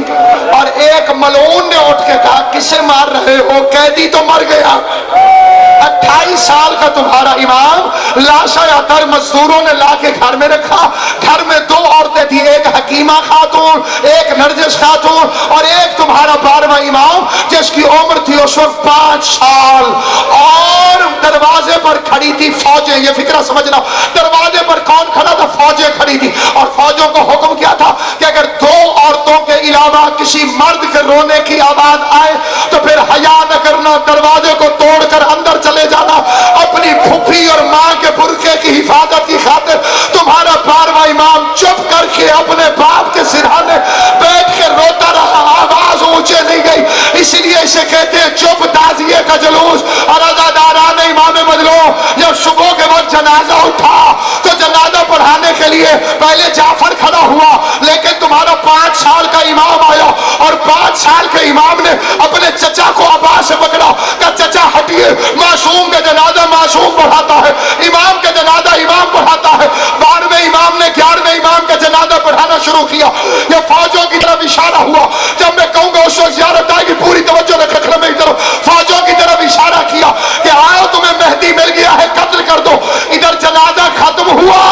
और एक मलऊन ने उठ के कहा, किसे मार रहे हो? कैदी तो मर गया। 28 साल का तुम्हारा इमाम लाशायातर मजदूरों ने लाके घर में रखा। घर में 2 औरतें थी, एक हकीमा खातून, एक नरजिस खातून, और एक तुम्हारा 12वां इमाम जिसकी उम्र थी उस वक्त 5 साल। और दरवाजे पर खड़ी थी फौजें। ये फिक्रा समझना, दरवाजे पर कौन खड़ा था? फौजें खड़ी थी। और फौजों को हुक्म क्या था कि अगर 2 औरतों के अलावा किसी मर्द के रोने की आवाज आए तो फिर हया न करना, दरवाजे को तोड़कर अंदर चले जाना। अपनी फूफी और माँ के बुरके की हिफाजत की खातिर तुम्हारा 12वां इमाम चुप करके अपने बाप के सिरहाने बैठ के रोता रहा, आवाज ऊंचे नहीं गई। इसीलिए इसे कहते हैं चुप ताजिए का जुलूस। और अज़ादारान इमाम मजलूम जब सुबह के वक्त जनाजा उठा तो जनाजा पढ़ाने के लिए पहले जाफर खड़ा हुआ, लेकिन तुम्हारा 5 साल का इमाम आया और 5 साल के इमाम ने अपने चचा को अब्बास से पकड़ा, कहा चचा हटिए, मासूम का जनाजा मासूम पढ़ाता है, इमाम का जनाजा इमाम पढ़ाता है। 12वें इमाम ने 11वें इमाम का जनाजा पढ़ाना शुरू किया। ये फौजों की तरफ इशारा हुआ। जब मैं कहूंगा उस वक्त ज़ियारत आएगी, पूरी तवज्जो रखना मेरी तरफ। फौजों की तरफ इशारा किया कि आओ तुम्हें मेहदी मिल गया है, कत्ल कर दो। इधर जनाजा खत्म हुआ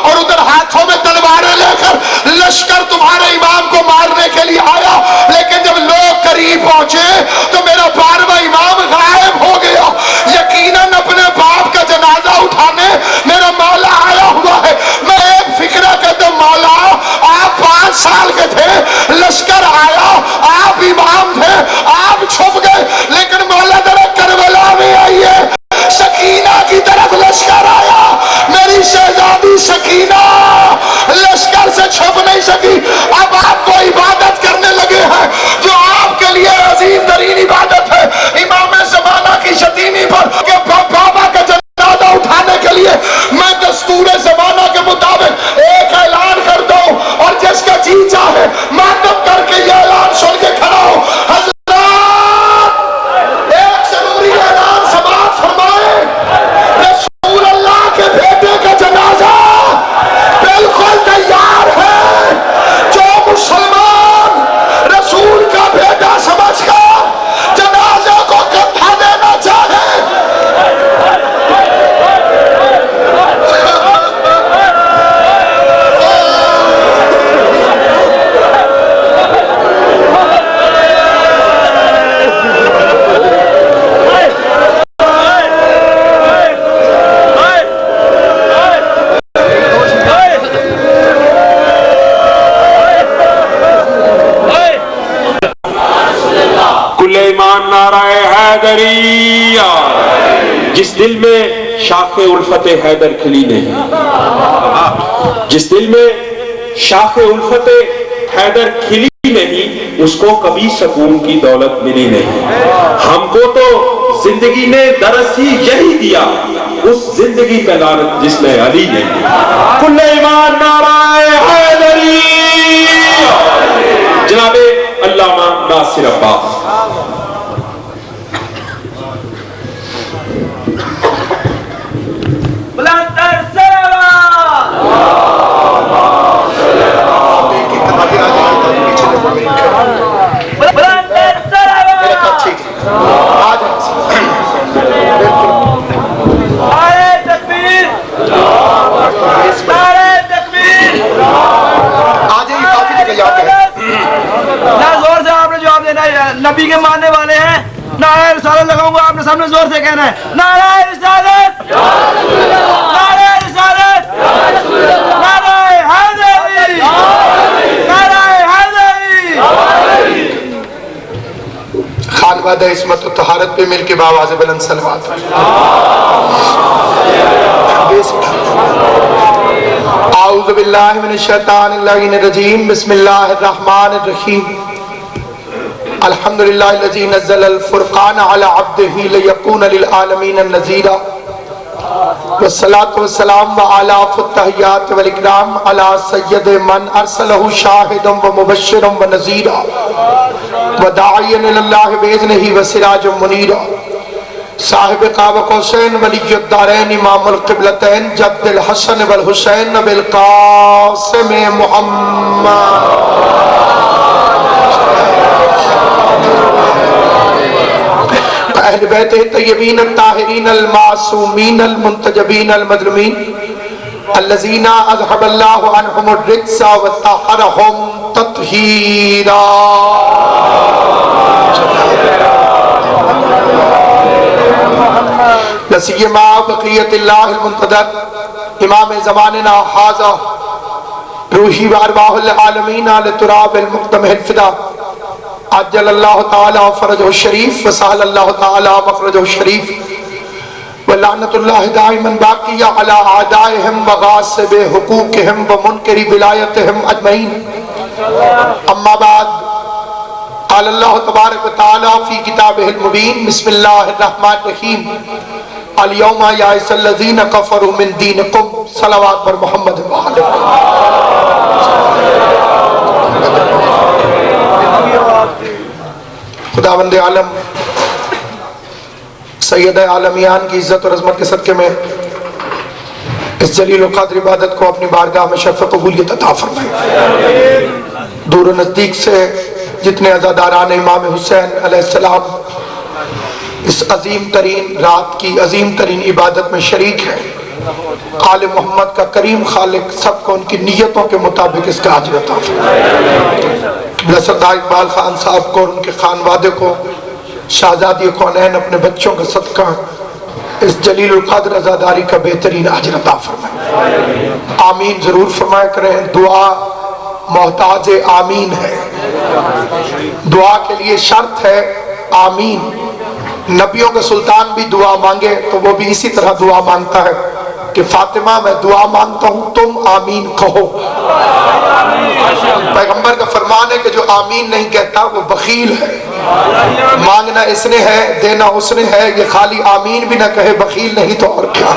और उधर हाथों में तलवारें लेकर लश्कर तुम्हारे इमाम को मारने के लिए आया। लेकिन जब लोग करीब पहुंचे तो मेरा 12वां इमाम गायब हो गया। यकीनन अपने बाप का जनाजा उठाने मेरा मौला आया हुआ है। मैं एक फिक्रा कहता हूं, मौला आप 5 साल के थे, लश्कर आया, आप इमाम थे, आप छुप गए, लेकिन मौला जरा करबला में आइए। सकीना की तरफ लश्कर आया, मेरी शहजादी सकीना लश्कर से छुप नहीं सकी। अब आपको इबादत करने लगे हैं जो आपके लिए अजीम तरीन इबादत है। इमाम ज़माना की शतीनी पर बाबा का जनाजा उठाने के लिए मैं दस्तूर ज़माना के मुताबिक एक ऐलान कर दूं और जिसका जी चाहे मातम करके ये ऐलान सुन के खड़ा हो। हज़रात, एक जरूरी ऐलान समाप्त फरमाए। रसूल अल्लाह के बेटे का जनाजा बिल्कुल तैयार है। जो मुसलमान रसूल का बेटा समझकर जनाजा को कंधा देना चाहे, ईमान नाराए हैदरिया, जिस दिल में शाखे उल्फते हैदर खिली नहीं। जिस दिल में शाखे उल्फते हैदर खिली नहीं, उसको कभी सुकून की दौलत मिली नहीं। हमको तो जिंदगी ने दरस ही यही दिया, उस जिंदगी पे लानत जिसने अली ने दी। कुल्ले ईमान नाराए हैदरी। जनाबे अल्लामा नासिर अब्बास। नबी के मानने वाले हैं, नारे रिसालत लगाऊंगा आपने सामने जोर से कहना है, नारे रिसालत, नारे रिसालत, नारे हैदरी, नारे हैदरी। खालवादा इस्मत और तहारत पे मिलके बावाज़ बुलंद सलवात। आऊज़ु बिल्लाहि मिनश शैतानिर रजीम। बिस्मिल्लाहिर रहमानिर रहीम। अल्हम्दुलिल्लाहिल्लज़ी नज़्ज़लल फ़ुरक़ान अला अब्दिही लियकून लिल आलमीन नज़ीरा। वस्सलातु वस्सलाम व अला फ़ुत्तहियात वल इकराम अला सय्यद मन अरसलहु शाहिदन व मुबश्शिरन व नज़ीरा व दाइयन इलल्लाहि बिइज़्निही व सिराजन मुनीरा। साहिब क़ाब क़ौसैन वलियुद दारैन इमामुल क़िबलतैन जद्दुल हसन वल हुसैन बिल क़ासिम मुहम्मद। अहल बैत तय्यबीन ताहिरीन अल मासूमीन अल मुंतजबीन अल मज़लूमीन अल्लज़ीना अज़हबल्लाहु अन्हुमुर रिज्सा व तहरहुम तत्हीरा। लसियमा बक़ियतिल्लाहिल मुंतज़र इमाम ज़मानिना हाज़ा रूही व अरवाहुल आलमीन अल तुराबिल मुक़्तमिल फ़िदा अज्जलल्लाहु ताला फ़रजहु शरीफ व सहलल्लाहु ताला मख़रजहु शरीफ व लानतुल्लाहि दाइमन बाक़िया अला आदाइहिम व गासिबि हुकूक़िहिम व मुनकिरी विलायतिहिम अजमईन। अम्मा बाद क़ाल अल्लाहु तबारक व तआला फ़ी किताबिहिल मुबीन। बिस्मिल्लाहिर रहमानिर रहीम। अल यौमा याइसल्लज़ीना कफ़रू मिन दीनिकुम। सलवात पर मोहम्मद व आले। खुदावंद आलम सैयद आलमियान की इज्जत और अजमत के सदके में इस जलील क़द्र इबादत को अपनी बारगाह में शफ़ कबूलियत अता फरमाए। दूर और नज़दीक से जितने अज़ादारान इमाम हुसैन अलैहिस्सलाम इस अजीम तरीन रात की अजीम तरीन इबादत में शरीक है, आले मोहम्मद का करीम खालिक सबको उनकी नीयतों के मुताबिक इसका अजर अता फरमाए। सरदार इकबाल खान साहब को और उनके खानवादे को शाहजादी कौनैन अपने बच्चों का सदका इस जलीलुल क़द्र अज़ादारी का बेहतरीन अजर अता फरमाए। आमीन जरूर फरमाया करें। दुआ मोहताज आमीन है, दुआ के लिए शर्त है आमीन। नबियों के सुल्तान भी दुआ मांगे तो वो भी इसी तरह दुआ मांगता है कि फातिमा मैं दुआ मांगता हूं तुम आमीन कहो। पैगंबर का फरमान है कि जो आमीन नहीं कहता वो बखील है। मांगना इसने है, देना उसने है, ये खाली आमीन भी ना कहे बखील नहीं तो और क्या।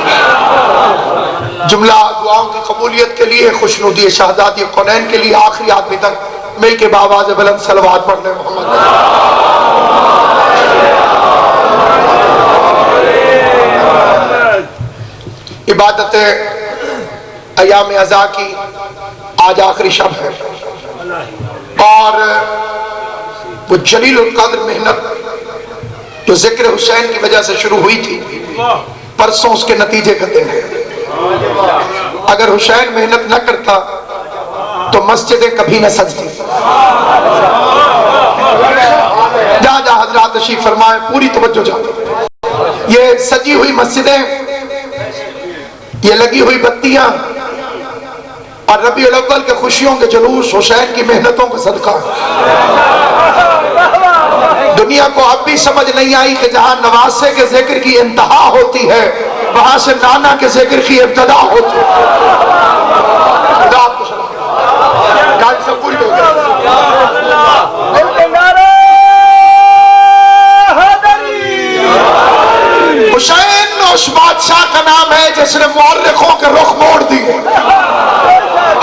जुमला दुआओं की कबूलियत के लिए खुशनुदी शहजादी कौनैन के लिए आखिरी आदमी तक मिल के बावाज़ बुलंद सलवात पढ़ने मोहम्मद। इबादत अयाम अज़ा की आज आखिरी शब है और वो जलीलुल क़द्र मेहनत जो जिक्र हुसैन की वजह से शुरू हुई थी परसों उसके नतीजे का दिन है। अगर हुसैन मेहनत न करता तो मस्जिदें कभी न सजती। जहाँ जहाँ हज़रात तशरीफ़ फरमाए पूरी तवज्जो जाती। ये सजी हुई मस्जिदें, ये लगी हुई बत्तियां और रबीउल अव्वल के खुशियों के जुलूस हुसैन की मेहनतों का सदका। दुनिया को अब भी समझ नहीं आई कि जहां नवासे के जिक्र की इंतहा होती है वहां से नाना के जिक्र की इब्तदा होती है। नाम है जिसने मुअर्रिखों के रुख मोड़ दिए।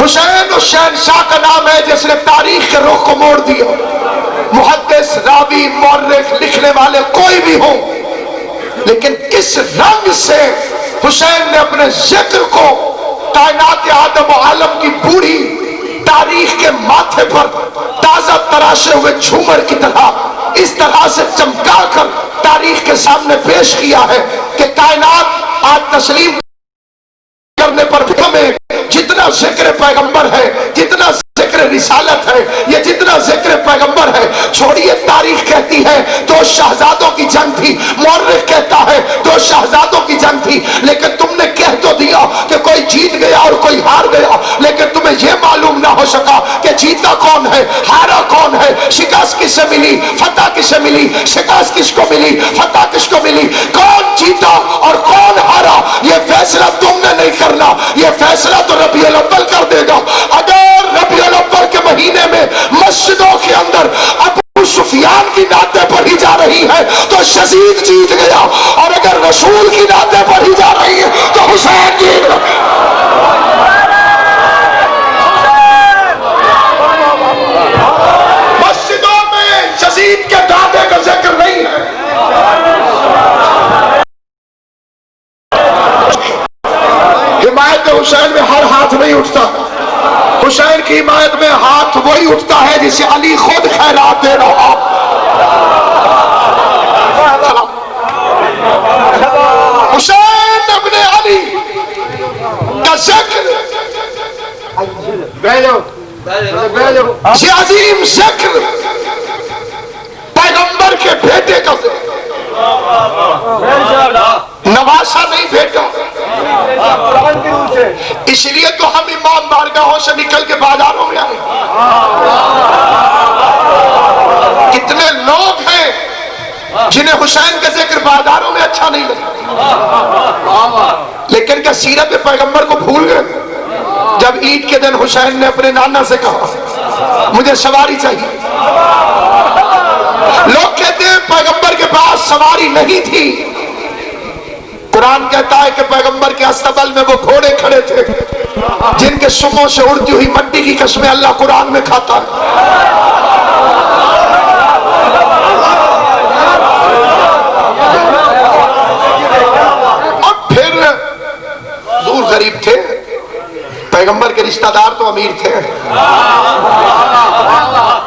हुसैन उस शहंशाह का नाम है जिसने तारीख के रुख को मोड़ दिया। मुहद्दिस, रावी, मुअर्रिख, लिखने वाले कोई भी हो, लेकिन किस रंग से हुसैन ने अपने जिक्र को कायनात आदम और आलम की पूरी तारीख के माथे पर ताजा तराशे हुए झूमर की तरह इस तरह से चमका कर तारीख के सामने पेश किया है कि कायनात आज तस्लीम करने पर भी हमें जितना जिक्र पैगंबर है, जितना जिक्र रिसालत है, ये जितना जिक्र पैगंबर है, छोड़िए तारीख कहती है 2 शहजादों की जंग थी, मुअर्रिख कहता है 2 शहजादों की जंग थी, लेकिन तुमने कह तो दिया कि कोई जीत गया और कोई हार गया, लेकिन तुम्हें यह मालूम ना हो सका कि जीता कौन है, हारा कौन है, शिकस्त किससे मिली, फतह किससे मिली, शिकस्त किसको मिली, फतह किसको मिली, कौन जीता और कौन हारा, यह फैसला तुमने नहीं करना, यह फैसला तो रबीउल अव्वल कर देगा। अगर रबीउल अव्वल के महीने में मस्जिदों के अंदर अबू सुफियान की नाते पढ़ी जा रही है तो यजीद जीत गया, और अगर रसूल की नाते पढ़ी जा रही है तो हुसैन जीत गया। मस्जिदों में यजीद के दादे का जिक्र नहीं है। हिमायत हुसैन में हर हाथ नहीं उठता। हुसैन की हिमायत में हाथ वही उठता है जिसे अली खुद खैरात दे रहा। हुसैन अपने अली का जिक्र, ये अजीम जिक्र पैगंबर के बेटे का नवासा नहीं बेटा, इसलिए तो हम इमाम बारगाहों से निकल के बाजारों में आए। कितने लोग हैं जिन्हें हुसैन का जिक्र बाजारों में अच्छा नहीं लगता, लेकिन क्या सीरत पैगंबर को भूल गए? जब ईद के दिन हुसैन ने अपने नाना से कहा मुझे सवारी चाहिए, लोग कहते हैं पैगंबर के पास सवारी नहीं थी। कुरान कहता है कि पैगंबर के अस्तबल में वो घोड़े खड़े थे जिनके सुमों से उड़ती हुई मट्टी की कस्में अल्लाह कुरान में खाता है। अब फिर दूर गरीब थे, पैगंबर के रिश्तेदार तो अमीर थे,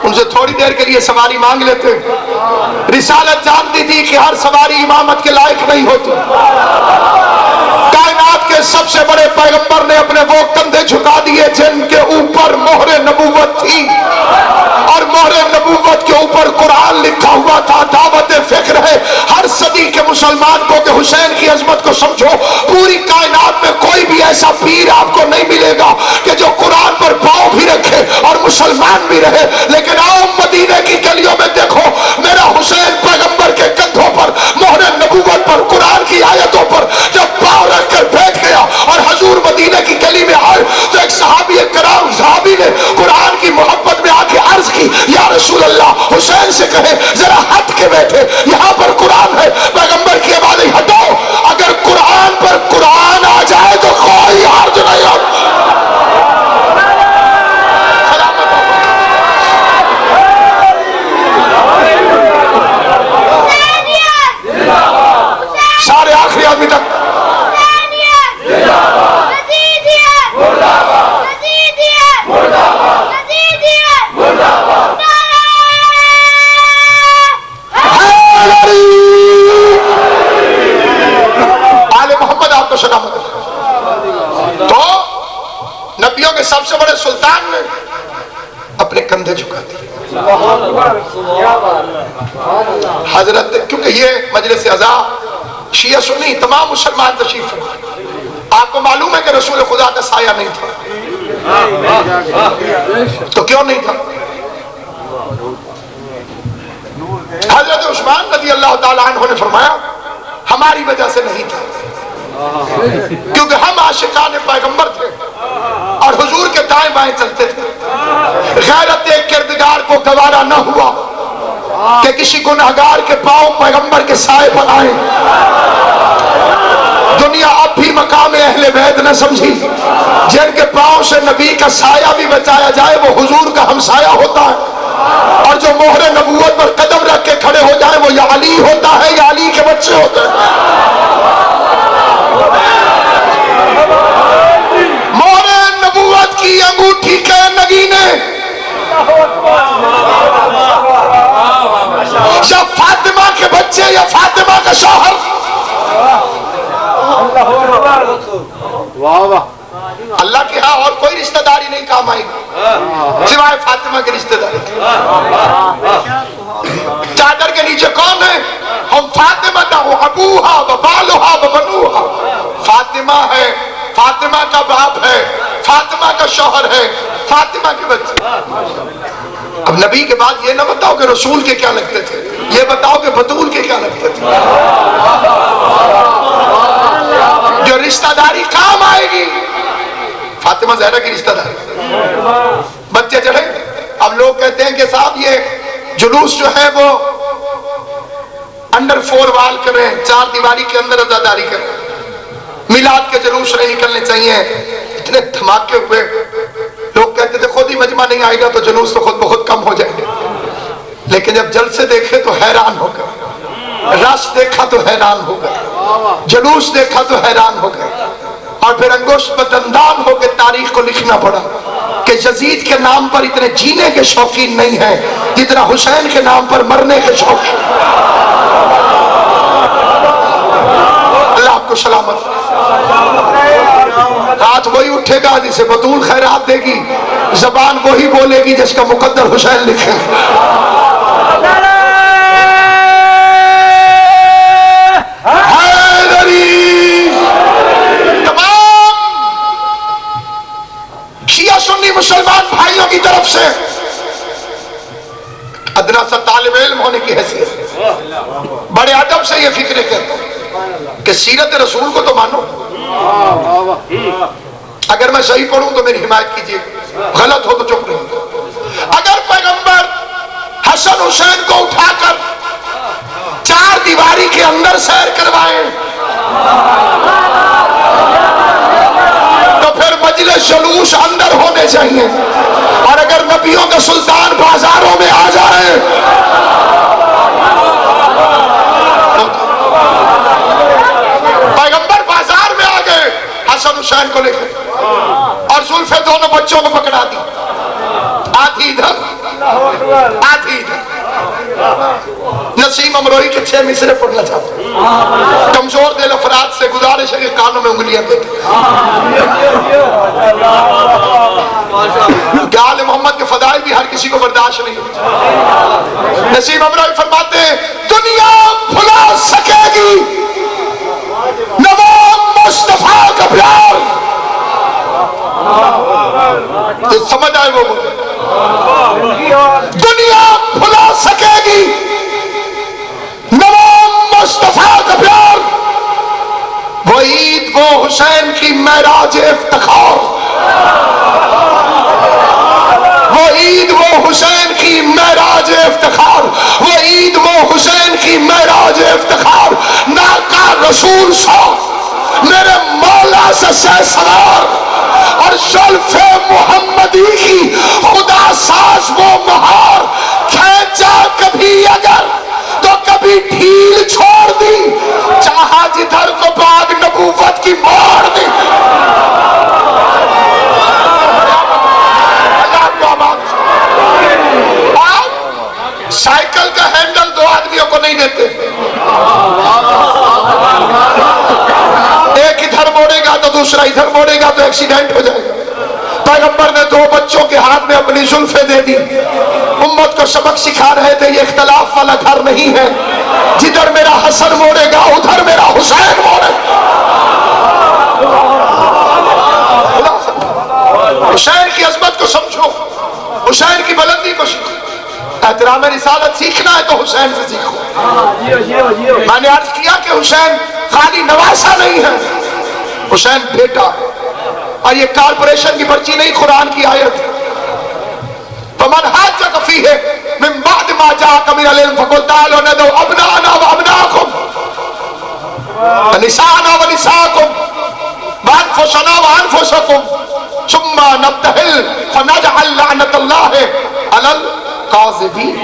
उनसे थोड़ी देर के लिए सवारी मांग लेते। रिसालत जानती थी कि हर सवारी इमामत के लायक नहीं होती। कायनात के सबसे बड़े पैगंबर ने अपने वो कंधे झुका दिए जिनके ऊपर मोहरे नबूवत थी, और मोहरे नबूवत के ऊपर कुरान लिखा हुआ था। दावत फिक्र है हर सदी के मुसलमान को कि हुसैन की अजमत को समझो। पूरी कायनात में कोई भी ऐसा पीर आपको नहीं मिलेगा कि जो कुरान पर पांव भी रखे और मुसलमान भी रहे। लेकिन आओ मदीने की गलियों में देखो, मेरा हुसैन पैगंबर के कंधों पर मोहरे नबूवत पर कुरान की आयतों पर जब पांव रखकर बैठ गया और हजूर मदीने की गली में आए तो एक सहाबी कराम सहाबी ने कुरान की मोहब्बत में आके अर्ज की, या रसूल अल्लाह, हुसैन से कहे जरा हट के बैठे, यहाँ पर कुरान है। पैगंबर की आवाज हटाओ, अगर कुरान पर कुरान आ जाए तो कोई हर्ज नहीं हो। सारे आखिरी आदमी तक आले मोहम्मद आपको सलाम। तो नबियों के सबसे बड़े सुल्तान ने अपने कंधे झुका दिए हजरत, क्योंकि ये मजलिस अज़ा शिया सुन्नी तमाम मुसलमान तशरीफ है। आपको मालूम है कि रसूल खुदा का साया नहीं था, तो क्यों नहीं था? हजरत उस्मान रज़ी अल्लाह ताला अन्हु ने फरमाया हमारी वजह से नहीं था, क्योंकि हम आशिकाने पैगंबर थे और हुजूर के दाएं बाएं चलते थे। गैरत एक किरदार को गवारा न हुआ कि किसी गुनहगार के पांव पैगंबर के साए पर आए। दुनिया अब भी मकाम अहले बैत न समझी। जिनके पांव से नबी का साया भी बचाया जाए वो हुजूर का हमसाया होता है, और जो मोहरे नबूवत पर कदम रख के खड़े हो जाए वो या अली होता है या अली के बच्चे होते हैं। मोहरे नबूवत की अंगूठी के नगीने या फातिमा के बच्चे या फातिमा का शौहर। अल्लाह के यहाँ और कोई रिश्तेदारी नहीं काम आएगी सिवाय फातिमा की रिश्तेदारी। चादर के नीचे कौन है? हम फातिमा अबूहा व बालुहा व बनुहा। फातिमा है, फातिमा का बाप है, फातिमा का शौहर है, फातिमा के बच्चे। अब नबी के बाद ये ना बताओ कि रसूल के क्या लगते थे, ये बताओ कि बतूल के क्या लगते थे। जो रिश्तेदारी काम आएगी फातिमा ज़हरा की रिश्तेदारी। बच्चे चढ़े। अब लोग कहते हैं कि साहब ये जुलूस जो है वो अंडर 4 वाल करें, 4 दीवारी के अंदर अजादारी करें, मिलाद के जुलूस नहीं निकलने चाहिए। इतने धमाके हुए। लोग कहते थे खुद ही मजमा नहीं आएगा तो जुलूस तो खुद बहुत कम हो जाएंगे। लेकिन जब जलसे देखे तो हैरान हो गए, रस देखा तो हैरान हो गए, जुलूस देखा तो हैरान हो गए। और फिर अंगुश बदंदान होकर तारीख को लिखना पड़ा कि यजीद के नाम पर इतने जीने के शौकीन नहीं है जितना हुसैन के नाम पर मरने के शौकीन। अल्लाह आपको सलामत। हाथ वही उठेगा जिसे बतूल खैरात देगी, जबान वही बोलेगी जिसका मुकद्दर हुसैन लिखे। तमाम शिया सुन्नी मुसलमान भाइयों की तरफ से अदना सा तालिब इल्म होने की हैसियत बड़े अदब से ये फिक्र करते कि सीरत रसूल को तो मानो। अगर मैं सही पढ़ूं तो मेरी हिमायत कीजिए, गलत हो तो चुप नहीं। अगर पैगंबर हसन हुसैन को उठाकर 4 दीवारी के अंदर सैर करवाएं तो फिर मजलिस जुलूस अंदर होने चाहिए। और अगर नबियों का सुल्तान बाजारों में आ जाए पैगंबर बाजार में आ गए हसन हुसैन को लेकर और जुल्फे दोनों बच्चों को पकड़ा दी, आधी इधर आधी इधर। नसीम अमरोही के 6 मिसरे पढ़ना चाहते हैं। कमजोर दिल अफराद से गुजारिश है कि कानों में उंगलियां दे। गाल मोहम्मद के फदाइल भी हर किसी को बर्दाश्त नहीं होती। नसीम अमरोही फरमाते हैं दुनिया भुला सकेगी नवाब मुस्तफा का प्यार। तो समझ आए वो दुनिया भुला सकेगी नवाब मुस्तफा का प्यार। वो ईद वो हुसैन की महराज इफ्तिखार। वो ईद वो हुसैन की महराज इफ्तिखार। वो ईद वो हुसैन की महराज इफ्तिखार। नाका रसूल सा मेरे मौला से सवार और जुल्फे मुहम्मदी की खुदा सास वो महार। खींचा कभी अगर तो कभी ढील छोड़ दी, चाहा जिधर को बाग नबूवत की मार दी। आप साइकिल का हैंडल 2 आदमियों को नहीं देते। एक इधर मोड़ेगा तो दूसरा इधर मोड़ेगा तो एक्सीडेंट हो जाएगा। पैगंबर ने 2 बच्चों के हाथ में अपनी जुल्फे दे दी। उम्मत को सबक सिखा रहे थे ये इख्तलाफ वाला घर नहीं है, जिधर मेरा हसन मोड़ेगा उधर मेरा हुसैन मोड़ेगा। हुसैन की अजमत को समझो, हुसैन की बुलंदी को सीखो। एहतराम रिसालत सीखना है तो हुसैन से सीखो। मैंने अर्ज किया कि हुसैन खाली नवासा नहीं है, हुसैन बेटा है। और ये कारपोरेशन की पर्ची नहीं, कुरान की आयत। तो मन हाथ जगफी है मिन बाद मा जाअक मिनल इल्म फकुल ताअलू नदउ अबनाना व अबनाकुम व निसाना व निसाकुम व अनफुसना व अनफुसकुम सुम्मा नब्तहिल फनजअल लअनतल्लाहि अलल काज़िबीन।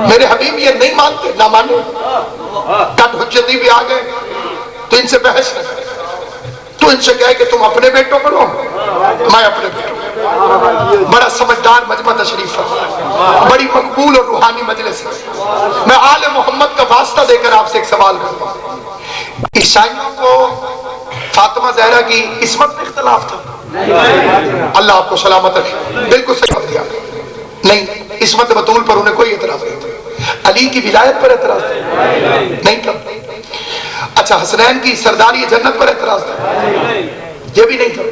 मेरे हबीब ये नहीं मानते, ना माने, कद हुज्जती भी आ गए तो इनसे बहस है। तो इनसे कहे कि तुम अपने बेटों को लो, मैं अपने बेटों। बड़ा समझदार मजमा तशरीफ है, बड़ी मकबूल और रूहानी मजलिस है। मैं आले मोहम्मद का वास्ता देकर आपसे एक सवाल करता हूँ। ईसाइयों को फातिमा ज़हरा की इस्मत में इख्तलाफ था, अल्लाह आपको सलामत रखे, बिल्कुल सही बात किया नहीं, इस्मत बतूल पर उन्हें कोई एतराज नहीं था। अली की विलायत पर एतराज था नहीं था। अच्छा, हसनैन की सरदारी जन्नत पर एतराज था, यह भी नहीं था।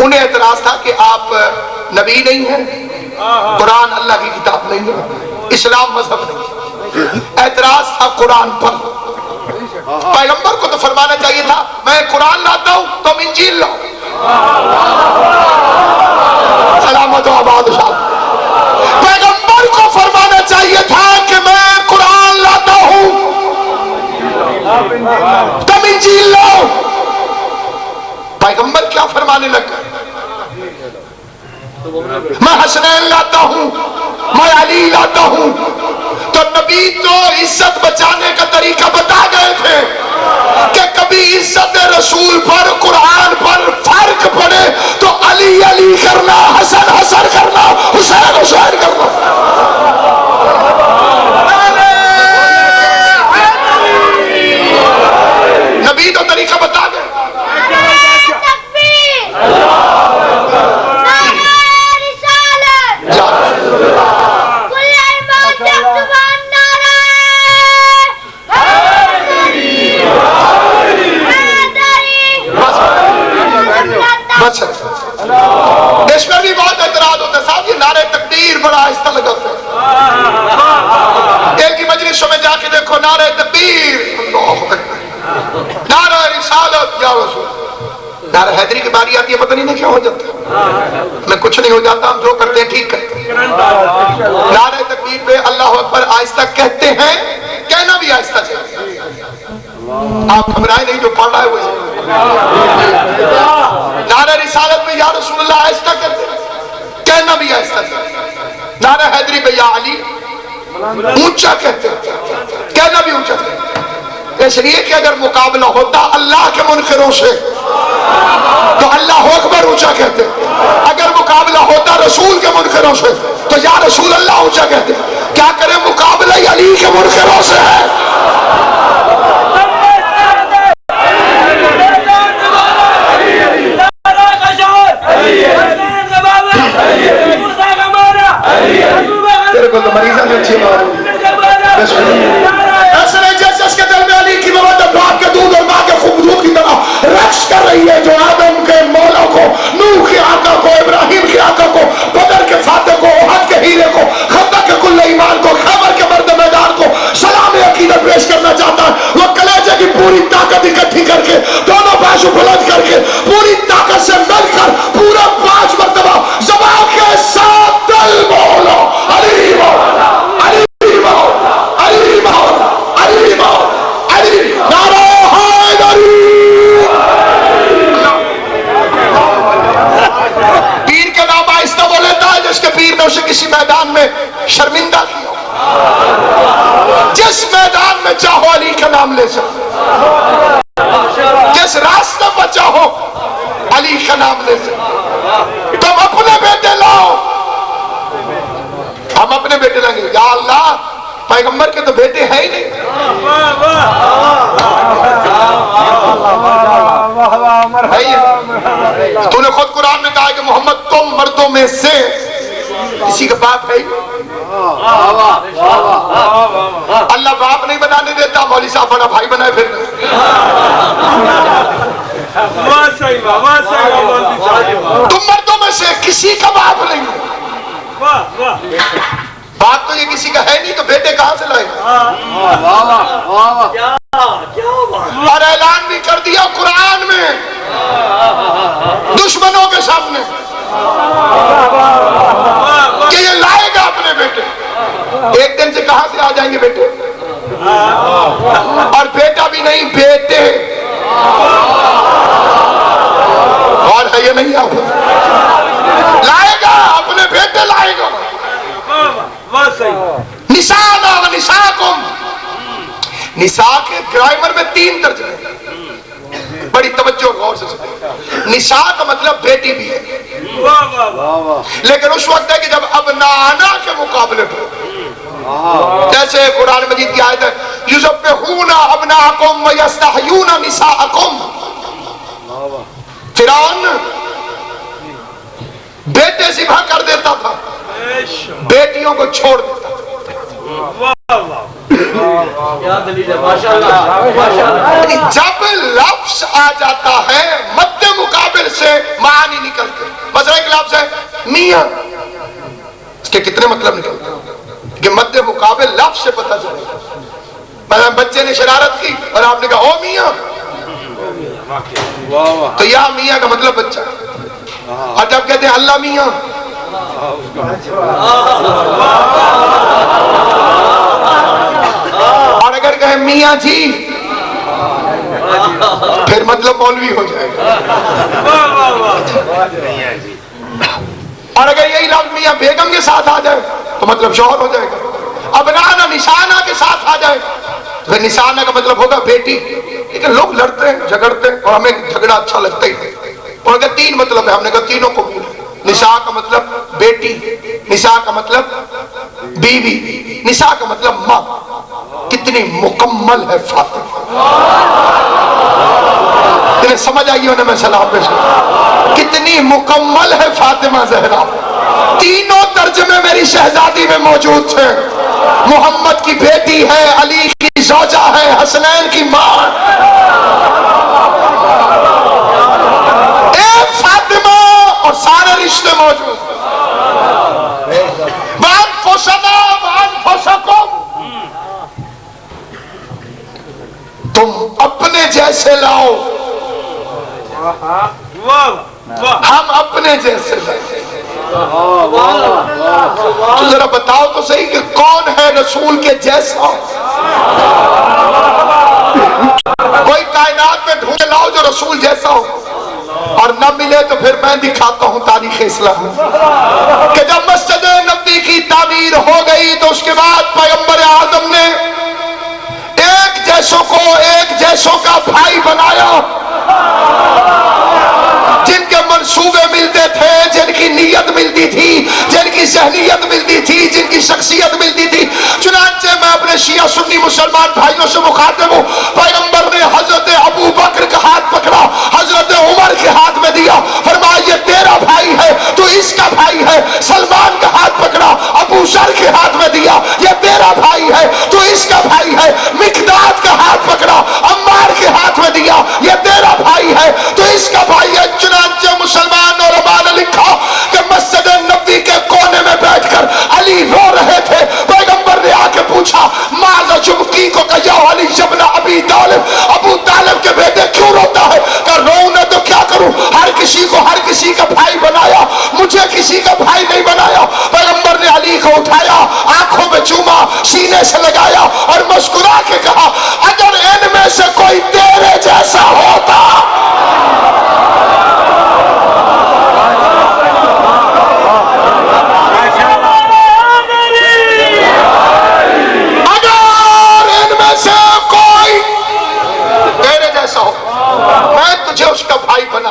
उन्हें एतराज था कि आप नबी नहीं हैं, कुरान अल्लाह की किताब नहीं है, इस्लाम मजहब नहीं। एतराज था कुरान पर। पैगंबर को तो फरमाना चाहिए था मैं कुरान लाता हूं तुम इंजील लाओ। सलामत व आबाद शाह। पैगंबर को फरमाना चाहिए था कि मैं कुरान लाता हूं तुम इंजील लाओ। पैगंबर क्या फरमाने लगा, मैं हसनैन लाता हूं, मैं अली लाता हूं। तो नबी तो इज्जत बचाने का तरीका बता गए थे कि कभी इज्जत रसूल पर कुरान पर फर्क पड़े तो अली अली करना, हसन हसन करना, हुसैन हुसैन करना। नबी तो तरीका बता गए। इसमें भी बहुत एतराज होता है साहब, ये नारे तकबीर बड़ा आहिस्ता लगाते हैं। एक ही मजलिसों में जाके देखो नारे तकबीर, नारा रिसालत या रसूल। नारा हैदरी की बारी आती है पता नहीं क्या हो जाता है, मैं कुछ नहीं हो जाता, हम जो करते हैं ठीक करते हैं। नारे तकबीर पे अल्लाह अकबर आहिस्ता कहते हैं, कहना भी आहिस्ता चाहिए। आप घबराए नहीं, जो पढ़ रहा है वो। नारा रिसालत में या रसूलुल्लाह आहिस्ता कहते हैं, कहना भी आहिस्ता चाहिए। नारा हैदरी पे या अली ऊंचा कहते हैं, कहना भी ऊंचा कहते हैं। इसलिए कि अगर मुकाबला होता अल्लाह के मुनकरों से तो अल्लाह अकबर ऊंचा कहते, अगर मुकाबला होता रसूल के मुनकरों से तो या रसूल अल्लाह ऊंचा कहते। क्या करें, मुकाबला ही अली के मुनकरों से है। तेरे को तो मरीजा ने अच्छी मार के दिल में अली की मोहब्बत बाप के दूध और माँ के खूबसूरत की तरह रक्स कर रही है, जो आदम के मौला को, नूह के आका को, इब्राहिम के आका को, बदर के फाते को, उहद के हीरे को, खंदक के कुल्ले ईमान को, खैबर के मर्द मैदान को सलाम अकीदत पेश करना चाहता है। वो कलेजे की पूरी ताकत इकट्ठी करके, दोनों बाजू बुलंद करके, पूरी ताकत से मिलकर पूरा 5 मरतबा ज़बान के साथ दिल बोलो अली मौला, अली मौला, अली मौला, अली मौला, अली नारा हैदरी। पीर के नाम आहिस्ता वो लेता है जिसके पीर ने उसे किसी मैदान में शर्मिंदा किया। जिस मैदान में चाहो अली का नाम ले सकते, जिस रास्ते पर चाहो अली का नाम ले सकते। तुम अपने बेटे लाओ, हम अपने बेटे लाएंगे। या अल्लाह, पैगंबर के तो बेटे हैं ही नहीं। तूने खुद कुरान में कहा कि मोहम्मद तुम मर्दों में से किसी का बाप है। अल्लाह बाप नहीं बनाने देता, मौली साहब बड़ा भाई बनाए फिर। तुम मर्दों में से किसी का बाप नहीं। बाप तो ये किसी का है नहीं, तो बेटे कहां से लाए? और ऐलान भी कर दिया कुरान में दुश्मनों के सामने कि ये लाएगा अपने कहां से आ जाएंगे बेटे? और बेटा भी नहीं, बेटे। और है ये नहीं, आप लाएगा, अपने बेटे लाएगा। निशाना व निशाकुम। निशा के ग्रामर में 3 तर्जमे, बड़ी तवज्जो गौर से सुनिए। निशा का मतलब बेटी भी है, लेकिन उस वक्त है कि जब अबनाना के मुकाबले पर, जैसे कुरान मजीद की आयत है, युज़ब्बिहूना अबनाकुम व यस्तहयूना निसाअकुम। फिरौन बेटे ज़िबह कर देता था, बेटियों को छोड़ देता था। जब लफ्ज आ जाता है मध्य मुकाबिल से मानी निकलते। मसला एक लफ्ज है मियां, इसके कितने मतलब निकलते हैं कि मध्य मुकाबिल लफ्ज से पता चलेगा। मतलब बच्चे ने शरारत की और आपने कहा ओ मियां, तो यह मियां का मतलब बच्चा। और जब कहते हैं अल्लाह मियां, और अगर कहे मियां जी, फिर मतलब मौलवी हो जाएगा। और अगर यही लफ्ज मियां बेगम के साथ आ जाए तो मतलब शौहर हो जाएगा। अबनाना निशाना के साथ आ जाए तो फिर निशाना का मतलब होगा बेटी। लेकिन लोग लड़ते हैं, झगड़ते हैं, और हमें झगड़ा अच्छा लगता ही है। और अगर 3 मतलब है, हमने कहा तीनों को बोले। निशा का मतलब बेटी, निशा का मतलब बीवी, निशा का मतलब माँ। कितनी मुकम्मल है फातिमा, इन्हें समझ आई उन्हें मैं सलाम पेश करूं। कितनी मुकम्मल है फातिमा ज़हरा। तीनों तर्जमे मेरी शहजादी में मौजूद थे। मोहम्मद की बेटी है, अली की ज़ौजा है, हसनैन की माँ। एक फातिमा और सारे रिश्ते मौजूद। तुम अपने जैसे लाओ, हम अपने जैसे लाए। तो जरा बताओ तो सही कि कौन है रसूल के जैसा? कोई कायनात में ढूंढ लाओ जो रसूल जैसा हो, और न मिले तो फिर मैं दिखाता हूं तारीख इस्लाम कि जब मस्जिद नबी की तामीर हो गई तो उसके बाद पैगंबर आजम ने एक जैसों को एक जैसों का भाई बनाया, जिनके मंसूबे मिलते थे, जिनकी नीयत मिलती थी, जिनकी ज़हनियत मिलती थी, जिनकी शख्सियत मिलती थी। चुनांचे मैं अपने शिया सुन्नी मुसलमान भाइयों से मुखातिब हूं। पैगंबर ने हजरत अबू बकर का हाथ पकड़ा, हजरत उमर के हाथ में दिया, फरमाया ये तेरा भाई है, तू इसका भाई है। सलमान का हाथ पकड़ा, अबू सर के हाथ में दिया, ये तेरा भाई है, तू इसका भाई है। मिकदाद का हाथ पकड़ा, अम्मार के हाथ में दिया, ये तेरा भाई है, तू इसका भाई है। चुनांचे मुसलमान और अमान लिखा कि मस्जिद नबी के कोने में बैठकर अली रो रहे थे। पैगंबर ने आके पूछा माज़ा जुबकी को कहा अली जबना अबी तालिब, अबू तालिब के बेटे क्यों रोता है? कहा रो न तो क्या करूं, हर किसी को हर किसी का भाई बनाया, मुझे किसी का भाई नहीं बनाया। पैगंबर ने अली को उठाया, आंखों में चूमा, सीने से लगाया और मुस्कुरा के कहा अगर इनमें से कोई तेरे जैसा होता। मैं तुझे उसका भाई बना।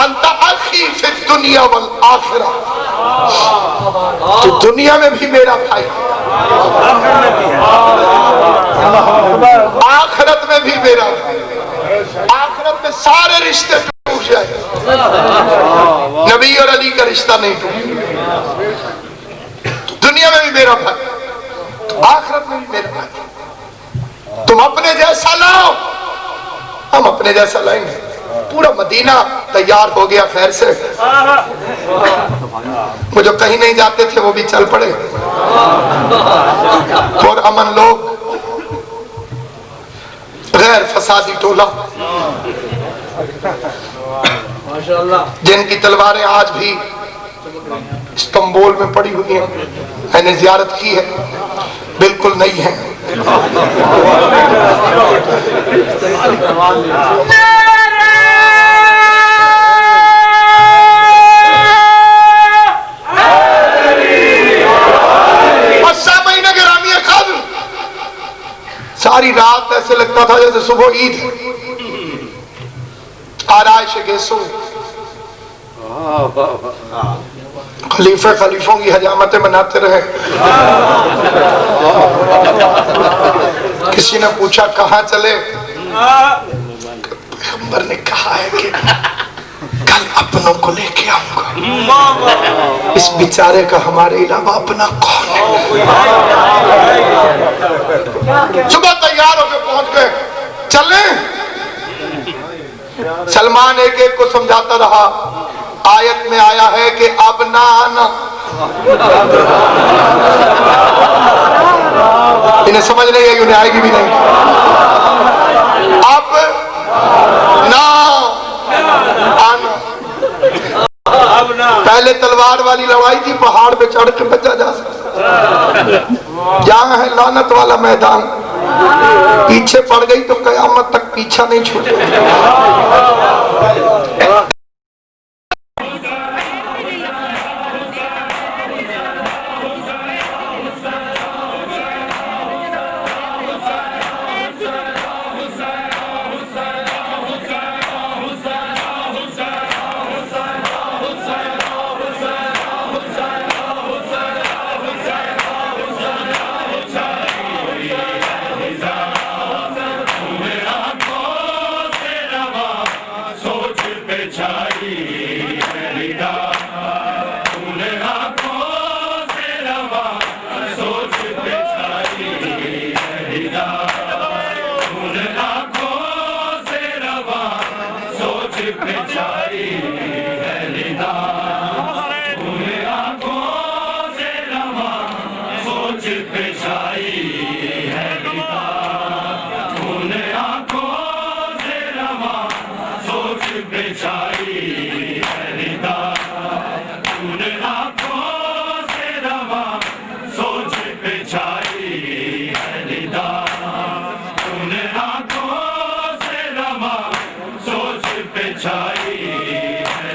अंत अखी फिर दुनिया वल आखिरा, तो दुनिया में भी मेरा भाई, आखिरत में भी मेरा भाई। आखिरत में सारे रिश्ते टूट जाए, नबी और अली का रिश्ता नहीं टूटे। दुनिया में भी मेरा भाई, आखिरत में भी मेरा भाई। तुम अपने जैसा लाओ, हम अपने जैसा लाएंगे। पूरा मदीना तैयार हो गया खैर से। वो जो कहीं नहीं जाते थे वो भी चल पड़े, और अमन लोग, गैर फसादी टोला, जिनकी तलवारें आज भी इस्तांबुल में पड़ी हुई हैं। मैंने जियारत की है, बिल्कुल नहीं है। और सामईन गिरामी कद्र, सारी रात ऐसे लगता था जैसे सुबह ईद है। आराइश गेसो, खलीफे खलीफों की हजामतें मनाते रहे। किसी ने पूछा कहाँ चले, पैगंबर ने कहा है कि कल अपनों को लेके आऊंगा। इस बेचारे का हमारे अलावा अपना कौन है? सुबह तैयार होकर पहुंच गए, चले। सलमान एक एक को समझाता रहा, आयत में आया है कि अब ना आना। इन्हें समझ नहीं आई, उन्हें आएगी भी नहीं। अब ना आना। पहले तलवार वाली लड़ाई थी, पहाड़ पे चढ़ के बचा जा सकता। जहां है लानत वाला मैदान, पीछे पड़ गई तो कयामत तक पीछा नहीं छूटेगा। सोच पे छाई है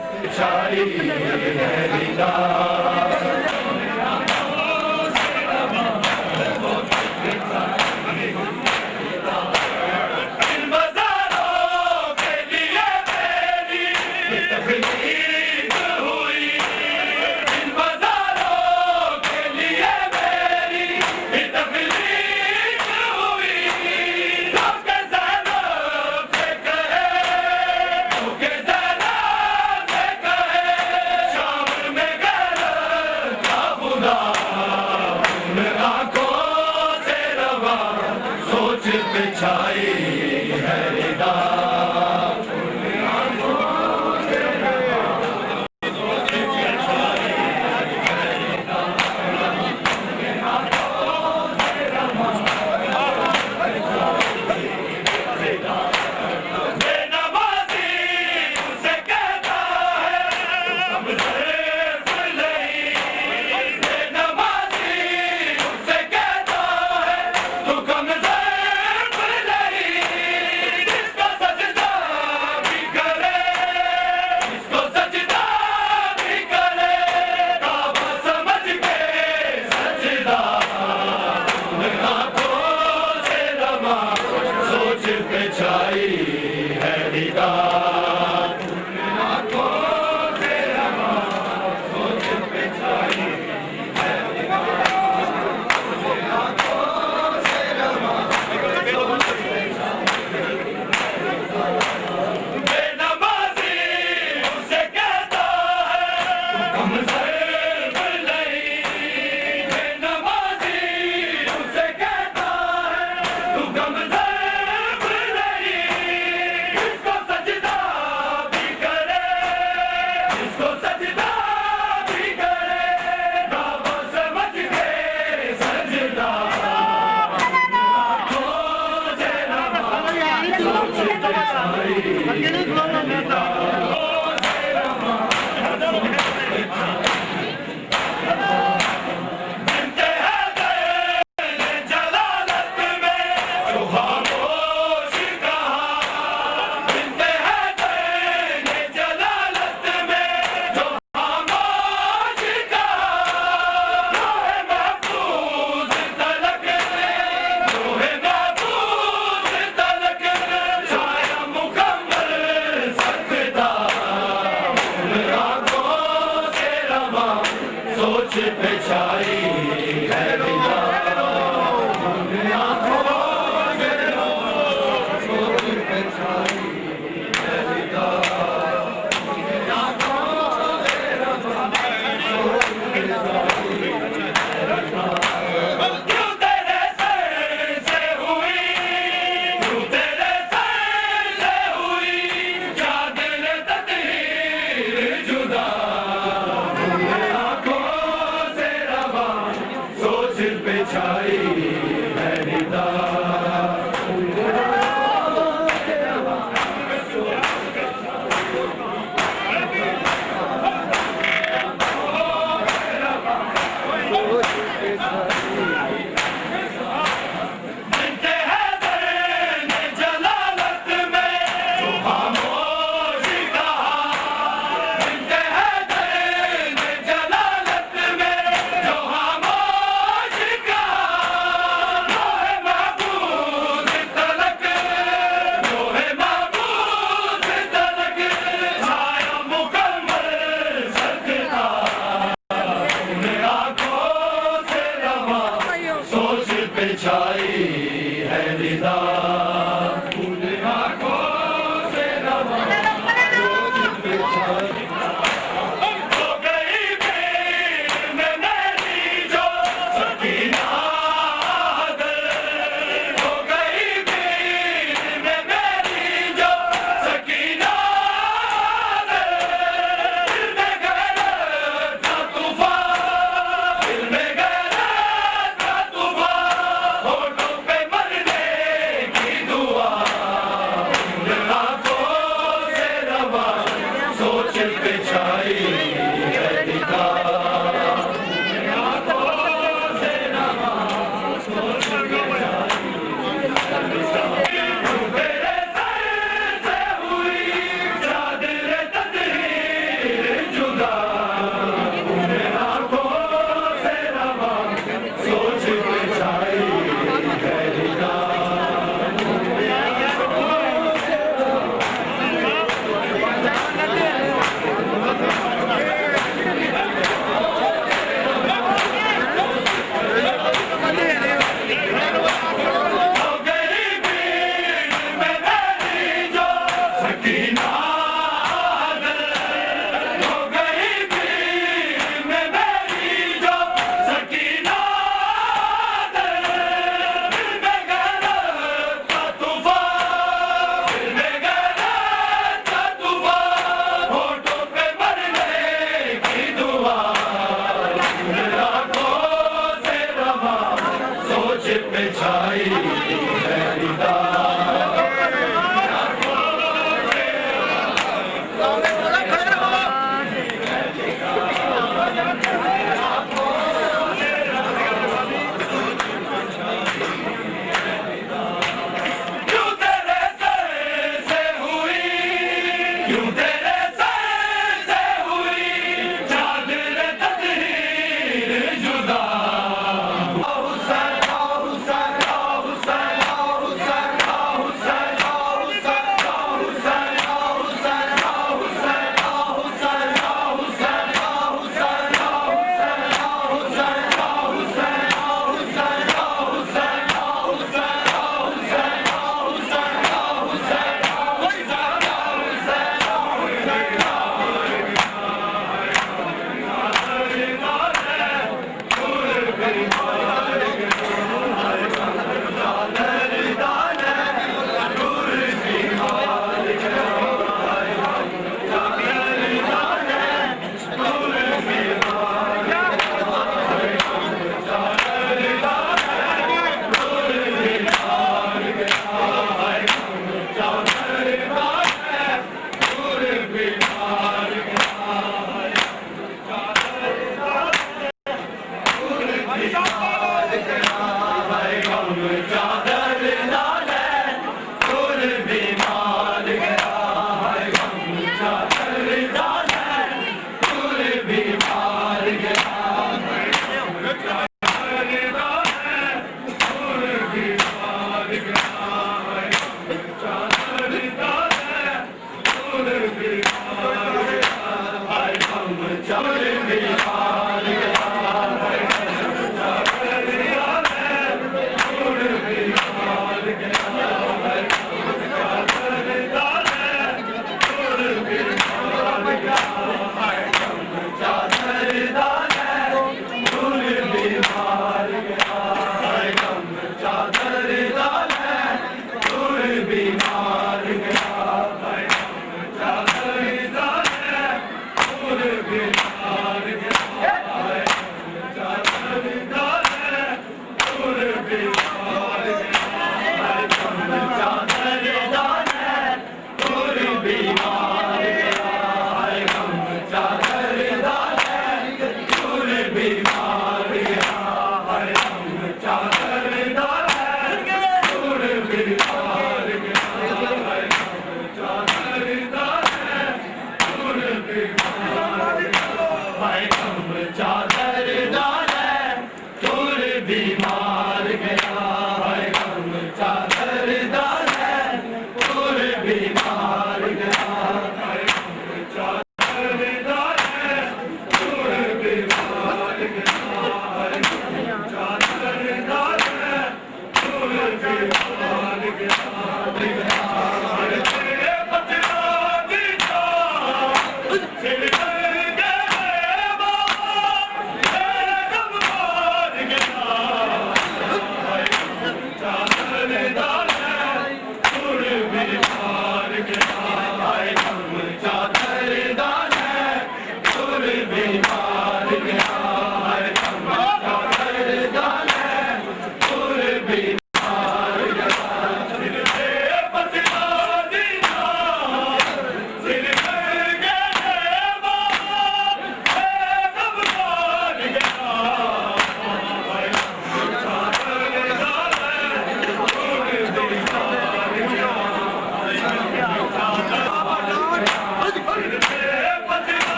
बिछाई है निगाह बिछाई है निगाह बिछाई है निगाह बेनमाजी उसे कहता है कमज़ोर नहीं बेनमाजी उसे कहता है तू कमज़ोर इसको सजदा भी करे बाबा समझ के सजदा मुकम्मल सकता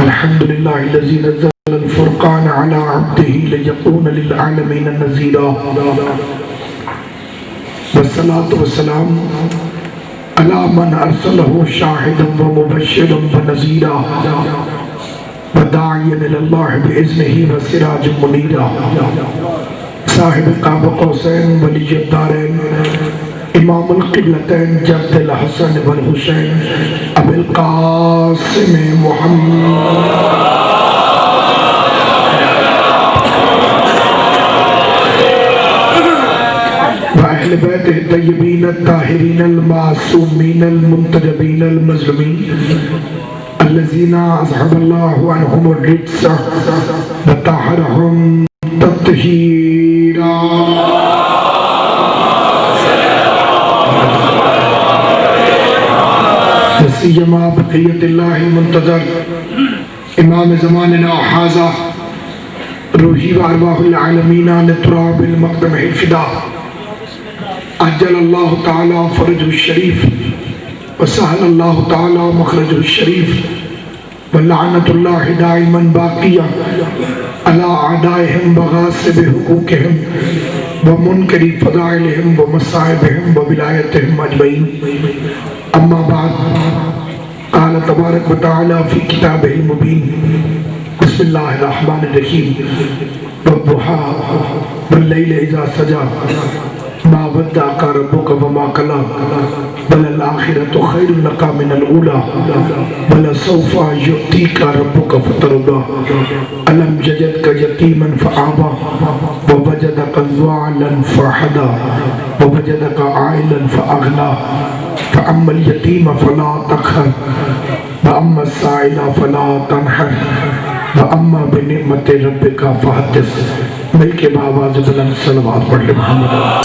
अल्हम्दुलिल्लाहिल्लज़ी नज़्ज़लल फ़ुरक़ान अला अब्दिही लियकून लिलआलमीन नज़ीरा। वस्सलातु वस्सलाम अला मन अरसलहु शाहिदन व मुबश्शिरन व नज़ीरा व दाइयन इलल्लाह बिइज़्निही व सिराजम मुनीरा साहिब क़ाब क़ौसैन वलिय्युद दारैन इमामुल क़िबलतैन जद्दुल हसन वल हुसैन अबुल क़ासिम मुहम्मद अहले बैत तय्यबीन ताहिरीन मासूमीन मुंतजबीन मज़लूमीन अल्लज़ीना अज़हबल्लाहु अन्हुम रिज्स व तहरहुम तत्हीरा सीमा बक़ियतिल्लाहि मुंतज़र इमाम ज़मानिना हाज़ा रूही व अरवाहुल आलमीना लितुराबिल मक़दमिल फ़िदा अज्जल अल्लाह ताला फरजहु शरीफ व सहल अल्लाह ताला मखरजहु शरीफ व लअनतुल्लाहि दाइमन बाक़िया अला अदाइहिम व गासिब हुकूकिहिम व मुनकरी फ़दाइलिहिम व मसाइबिहिम व विलायतिहिम अजमईन अम्मा बाद क़ाल तबारक व तआला फ़ी किताबिहिल मुबीन बिस्मिल्लाहिर रहमानिर रहीम वद्दुहा वल्लैलि इज़ा सजा मा वद्दअका रब्बुका वमा क़ला वलल आखिरतु खैरुन लका मिनल ऊला वलसौफा युअतीका रब्बुका फतरदा अलम यजदका यतीमन फआवा ववजदका ज़ालन फहदा ववजदका आइलन फअग़ना फअम्मल यतीम फला तक़हर वअम्मा साइला फला तनहर वअम्मा बिनिअमति रब्बिका फहद्दिस। मिलके बाबा बुलंद सलवात पढ़ ले मोहम्मद।